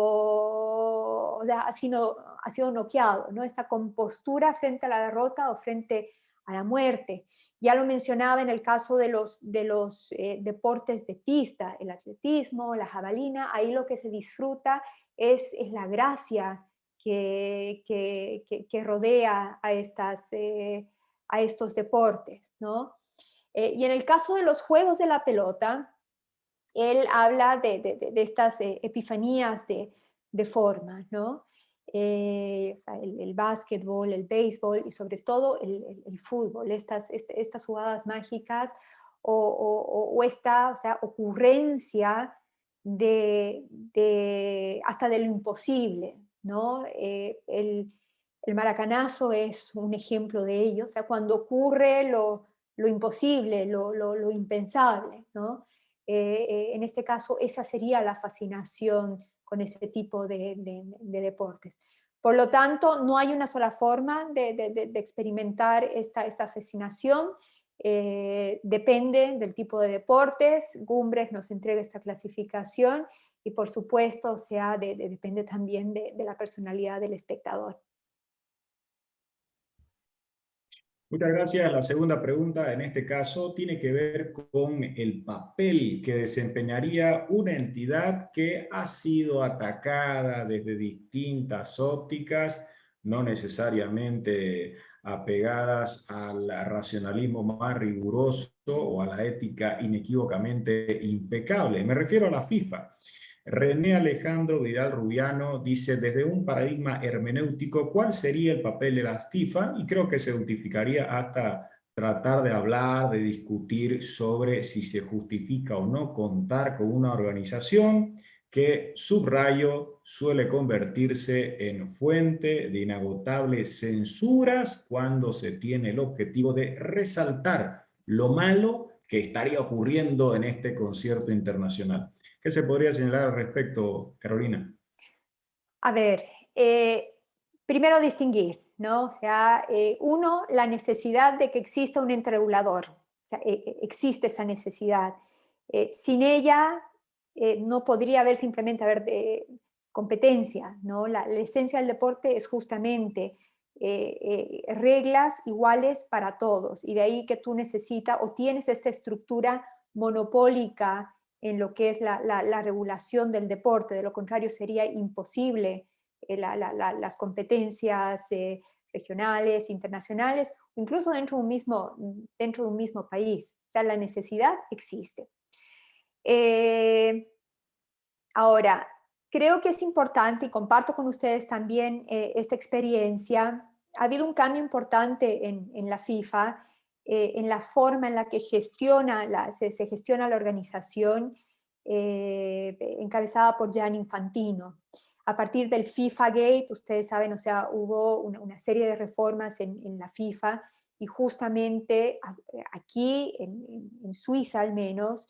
o sea, ha sido noqueado, ¿no? Esta compostura frente a la derrota o frente a la muerte. Ya lo mencionaba en el caso de los deportes de pista, el atletismo, la jabalina, ahí lo que se disfruta es la gracia que rodea a estos deportes, ¿no? Y en el caso de los juegos de la pelota, él habla de estas epifanías de forma, ¿no? O sea, el básquetbol, el béisbol y sobre todo el fútbol, estas jugadas mágicas o esta, o sea, ocurrencia hasta de lo imposible, ¿no? El maracanazo es un ejemplo de ello, o sea, cuando ocurre lo imposible, lo impensable, ¿no? En este caso, esa sería la fascinación con ese tipo de deportes. Por lo tanto, no hay una sola forma de experimentar esta fascinación. Depende del tipo de deportes. Gumbrecht nos entrega esta clasificación y, por supuesto, o sea, depende también de la personalidad del espectador. Muchas gracias. La segunda pregunta, en este caso, tiene que ver con el papel que desempeñaría una entidad que ha sido atacada desde distintas ópticas, no necesariamente apegadas al racionalismo más riguroso o a la ética inequívocamente impecable. Me refiero a la FIFA. René Alejandro Vidal Rubiano dice, desde un paradigma hermenéutico, ¿cuál sería el papel de la FIFA? Y creo que se justificaría hasta tratar de hablar, de discutir sobre si se justifica o no contar con una organización que, subrayo, suele convertirse en fuente de inagotables censuras cuando se tiene el objetivo de resaltar lo malo que estaría ocurriendo en este concierto internacional. ¿Qué se podría señalar al respecto, Carolina? A ver, primero distinguir, ¿no? O sea, uno, la necesidad de que exista un ente regulador. O sea, existe esa necesidad. Sin ella, no podría haber simplemente competencia, ¿no? La esencia del deporte es justamente reglas iguales para todos, y de ahí que tú necesitas o tienes esta estructura monopólica en lo que es la regulación del deporte. De lo contrario sería imposible las competencias regionales, internacionales, incluso dentro de un mismo país. O sea, la necesidad existe. Ahora, creo que es importante, y comparto con ustedes también esta experiencia. Ha habido un cambio importante en la FIFA, en la forma en la que se gestiona la organización, encabezada por Gianni Infantino. A partir del FIFA Gate, ustedes saben, o sea, hubo una serie de reformas en la FIFA, y justamente aquí, en Suiza al menos,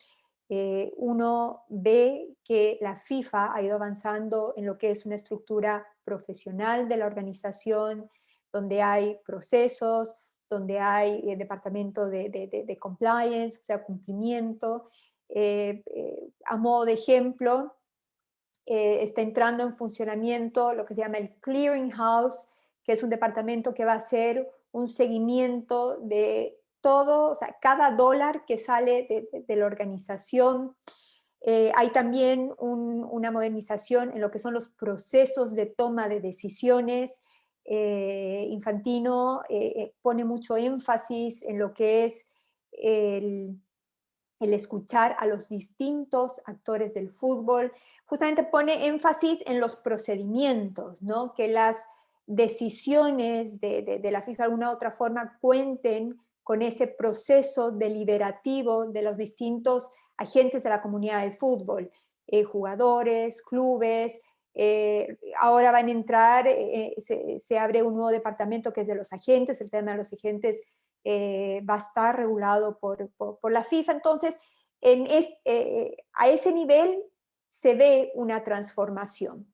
uno ve que la FIFA ha ido avanzando en lo que es una estructura profesional de la organización, donde hay procesos, donde hay departamento de compliance, o sea, cumplimiento. A modo de ejemplo, está entrando en funcionamiento lo que se llama el Clearing House, que es un departamento que va a hacer un seguimiento de todo, o sea, cada dólar que sale de la organización. Hay también una modernización en lo que son los procesos de toma de decisiones. Infantino pone mucho énfasis en lo que es el escuchar a los distintos actores del fútbol. Justamente pone énfasis en los procedimientos, ¿no? Que las decisiones de la FIFA de alguna u otra forma cuenten con ese proceso deliberativo de los distintos agentes de la comunidad del fútbol, jugadores, clubes. Ahora van a entrar, se abre un nuevo departamento que es de los agentes. El tema de los agentes va a estar regulado por la FIFA. Entonces, a ese nivel se ve una transformación.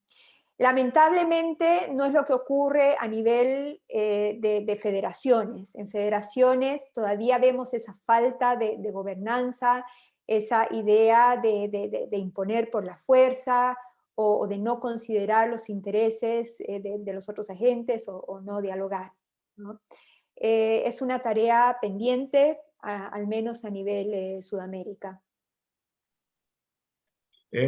Lamentablemente no es lo que ocurre a nivel de federaciones. En federaciones todavía vemos esa falta de gobernanza, esa idea de imponer por la fuerza, o de no considerar los intereses de los otros agentes, o no dialogar, ¿no? Es una tarea pendiente, al menos a nivel Sudamérica.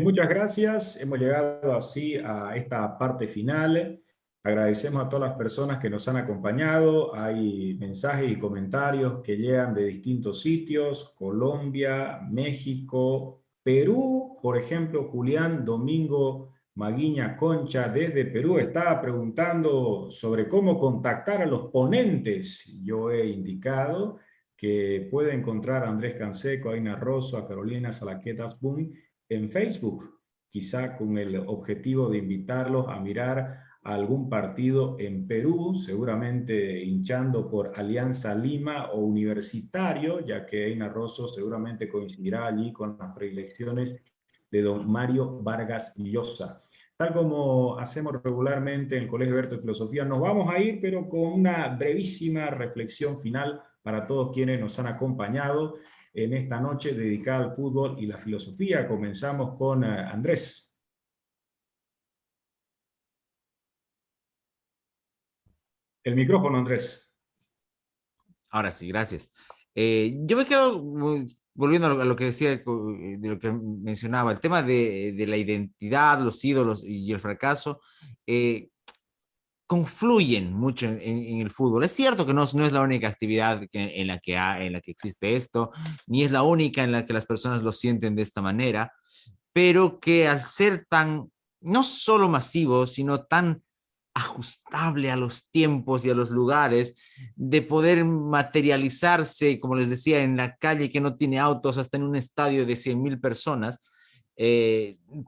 Muchas gracias. Hemos llegado así a esta parte final. Agradecemos a todas las personas que nos han acompañado. Hay mensajes y comentarios que llegan de distintos sitios: Colombia, México, Perú. Por ejemplo, Julián Domingo Maguiña Concha desde Perú estaba preguntando sobre cómo contactar a los ponentes. Yo he indicado que puede encontrar a Andrés Canseco, a Aina Rosso, a Carolina Salaquetas Boom en Facebook, quizá con el objetivo de invitarlos a mirar algún partido en Perú, seguramente hinchando por Alianza Lima o Universitario, ya que Eina Rosso seguramente coincidirá allí con las predilecciones de don Mario Vargas Llosa. Tal como hacemos regularmente en el Colegio Abierto de Filosofía, nos vamos a ir, pero con una brevísima reflexión final para todos quienes nos han acompañado en esta noche dedicada al fútbol y la filosofía. Comenzamos con Andrés. El micrófono, Andrés. Ahora sí, gracias. Yo me quedo volviendo a lo que decía, de lo que mencionaba, el tema de la identidad, los ídolos y el fracaso. Confluyen mucho en el fútbol. Es cierto que no es la única actividad en la que existe esto, ni es la única en la que las personas lo sienten de esta manera, pero que al ser tan, no solo masivo, sino tan ajustable a los tiempos y a los lugares, de poder materializarse, como les decía, en la calle que no tiene autos, hasta en un estadio de 100,000 personas,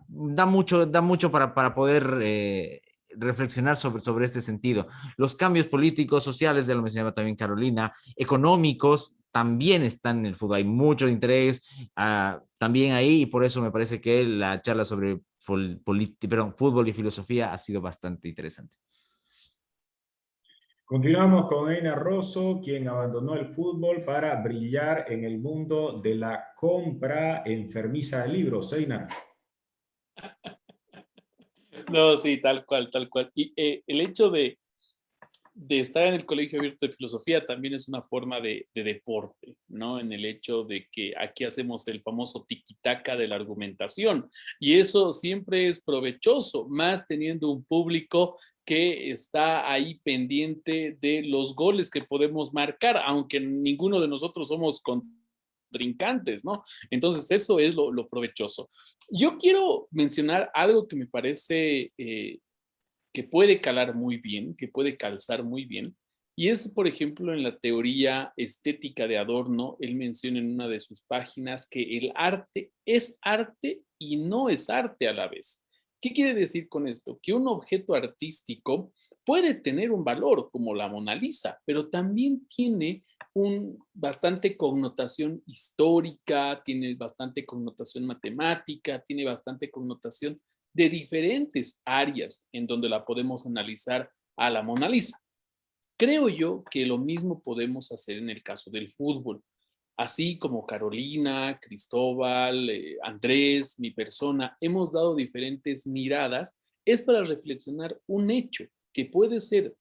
da mucho para poder reflexionar sobre este sentido. Los cambios políticos, sociales, ya lo mencionaba también Carolina, económicos, también están en el fútbol. Hay mucho interés también ahí, y por eso me parece que la charla sobre fútbol y filosofía ha sido bastante interesante. Continuamos con Einar Rosso, quien abandonó el fútbol para brillar en el mundo de la compra enfermiza de libros. Einar. No, sí, tal cual, tal cual. Y el hecho de estar en el Colegio Abierto de Filosofía también es una forma de deporte, ¿no? En el hecho de que aquí hacemos el famoso tiki-taka de la argumentación, y eso siempre es provechoso, más teniendo un público que está ahí pendiente de los goles que podemos marcar, aunque ninguno de nosotros somos contrincantes, ¿no? Entonces eso es lo provechoso. Yo quiero mencionar algo que me parece que puede calar muy bien, que puede calzar muy bien, y es, por ejemplo, en la teoría estética de Adorno, él menciona en una de sus páginas que el arte es arte y no es arte a la vez. ¿Qué quiere decir con esto? Que un objeto artístico puede tener un valor, como la Mona Lisa, pero también tiene bastante connotación histórica, tiene bastante connotación matemática, tiene bastante connotación de diferentes áreas en donde la podemos analizar a la Mona Lisa. Creo yo que lo mismo podemos hacer en el caso del fútbol. Así como Carolina, Cristóbal, Andrés, mi persona, hemos dado diferentes miradas, es para reflexionar un hecho que puede ser,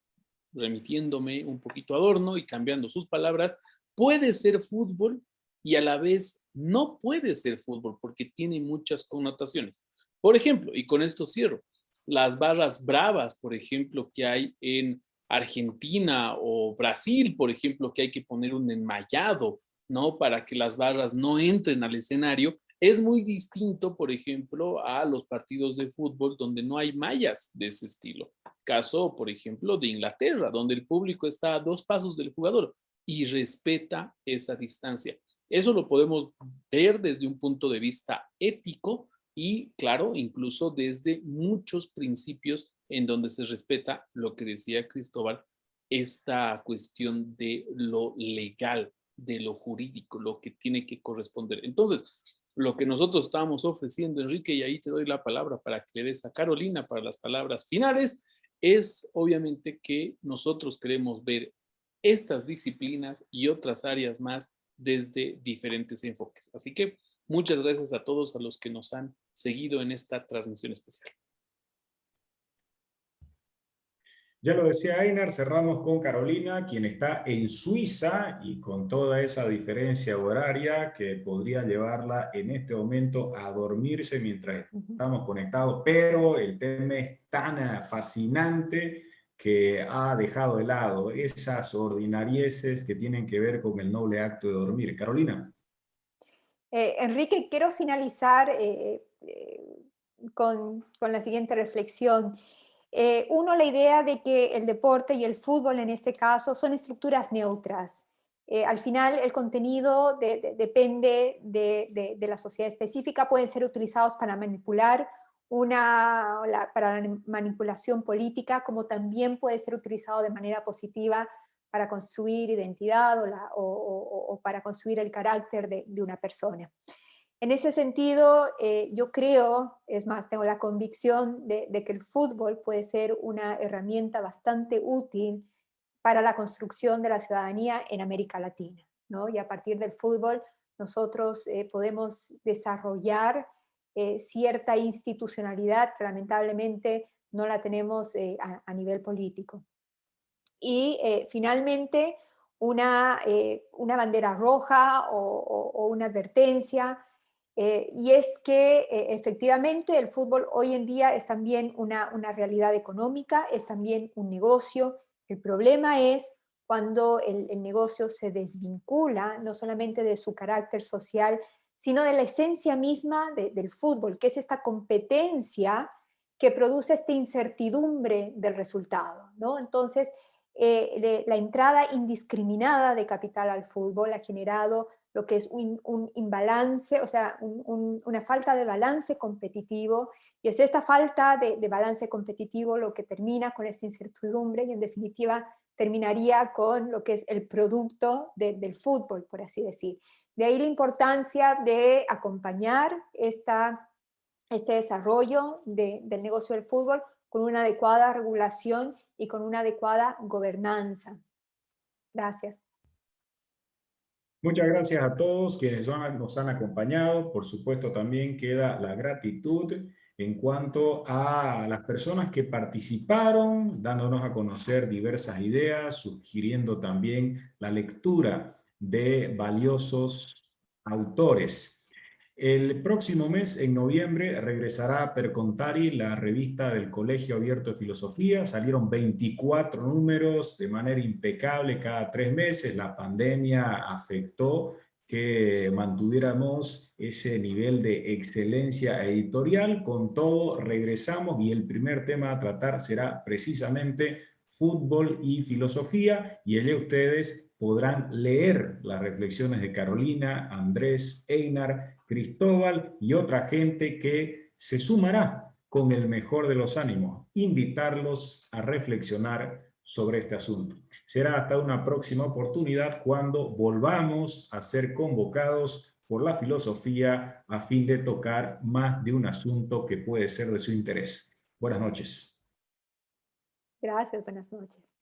remitiéndome un poquito a Adorno y cambiando sus palabras, puede ser fútbol y a la vez no puede ser fútbol porque tiene muchas connotaciones. Por ejemplo, y con esto cierro, las barras bravas, por ejemplo, que hay en Argentina o Brasil, por ejemplo, que hay que poner un enmallado, ¿no? Para que las barras no entren al escenario, es muy distinto, por ejemplo, a los partidos de fútbol donde no hay mallas de ese estilo. Caso, por ejemplo, de Inglaterra, donde el público está a 2 pasos del jugador y respeta esa distancia. Eso lo podemos ver desde un punto de vista ético y, claro, incluso desde muchos principios en donde se respeta lo que decía Cristóbal, esta cuestión de lo legal, de lo jurídico, lo que tiene que corresponder. Entonces, lo que nosotros estábamos ofreciendo, Enrique, y ahí te doy la palabra para que le des a Carolina para las palabras finales, es obviamente que nosotros queremos ver estas disciplinas y otras áreas más desde diferentes enfoques. Así que muchas gracias a todos a los que nos han seguido en esta transmisión especial. Ya lo decía Einar, cerramos con Carolina, quien está en Suiza y con toda esa diferencia horaria que podría llevarla en este momento a dormirse mientras estamos conectados, pero el tema es tan fascinante que ha dejado de lado esas ordinarieces que tienen que ver con el noble acto de dormir. Carolina. Enrique, quiero finalizar con la siguiente reflexión. Uno, la idea de que el deporte y el fútbol en este caso son estructuras neutras. Al final el contenido depende de la sociedad específica, pueden ser utilizados para manipular para la manipulación política, como también puede ser utilizado de manera positiva para construir identidad o para construir el carácter de una persona. En ese sentido, yo creo, es más, tengo la convicción de que el fútbol puede ser una herramienta bastante útil para la construcción de la ciudadanía en América Latina, ¿no? Y a partir del fútbol nosotros podemos desarrollar cierta institucionalidad que lamentablemente no la tenemos a nivel político. Y finalmente, una bandera roja o una advertencia, y es que efectivamente el fútbol hoy en día es también una realidad económica, es también un negocio. El problema es cuando el negocio se desvincula no solamente de su carácter social, sino de la esencia misma del fútbol, que es esta competencia que produce esta incertidumbre del resultado, ¿no? Entonces, la entrada indiscriminada de capital al fútbol ha generado lo que es un imbalance, o sea, una falta de balance competitivo, y es esta falta de balance competitivo lo que termina con esta incertidumbre y en definitiva terminaría con lo que es el producto del fútbol, por así decir. De ahí la importancia de acompañar esta este desarrollo del negocio del fútbol con una adecuada regulación y con una adecuada gobernanza. Gracias. Muchas gracias a todos quienes nos han acompañado. Por supuesto, también queda la gratitud en cuanto a las personas que participaron, dándonos a conocer diversas ideas, sugiriendo también la lectura de valiosos autores. El próximo mes, en noviembre, regresará Per Contari, la revista del Colegio Abierto de Filosofía. Salieron 24 números de manera impecable cada 3 meses. La pandemia afectó que mantuviéramos ese nivel de excelencia editorial. Con todo, regresamos y el primer tema a tratar será precisamente fútbol y filosofía, y allí ustedes podrán leer las reflexiones de Carolina, Andrés, Einar, Cristóbal y otra gente que se sumará con el mejor de los ánimos, invitarlos a reflexionar sobre este asunto. Será hasta una próxima oportunidad cuando volvamos a ser convocados por la filosofía a fin de tocar más de un asunto que puede ser de su interés. Buenas noches. Gracias, buenas noches.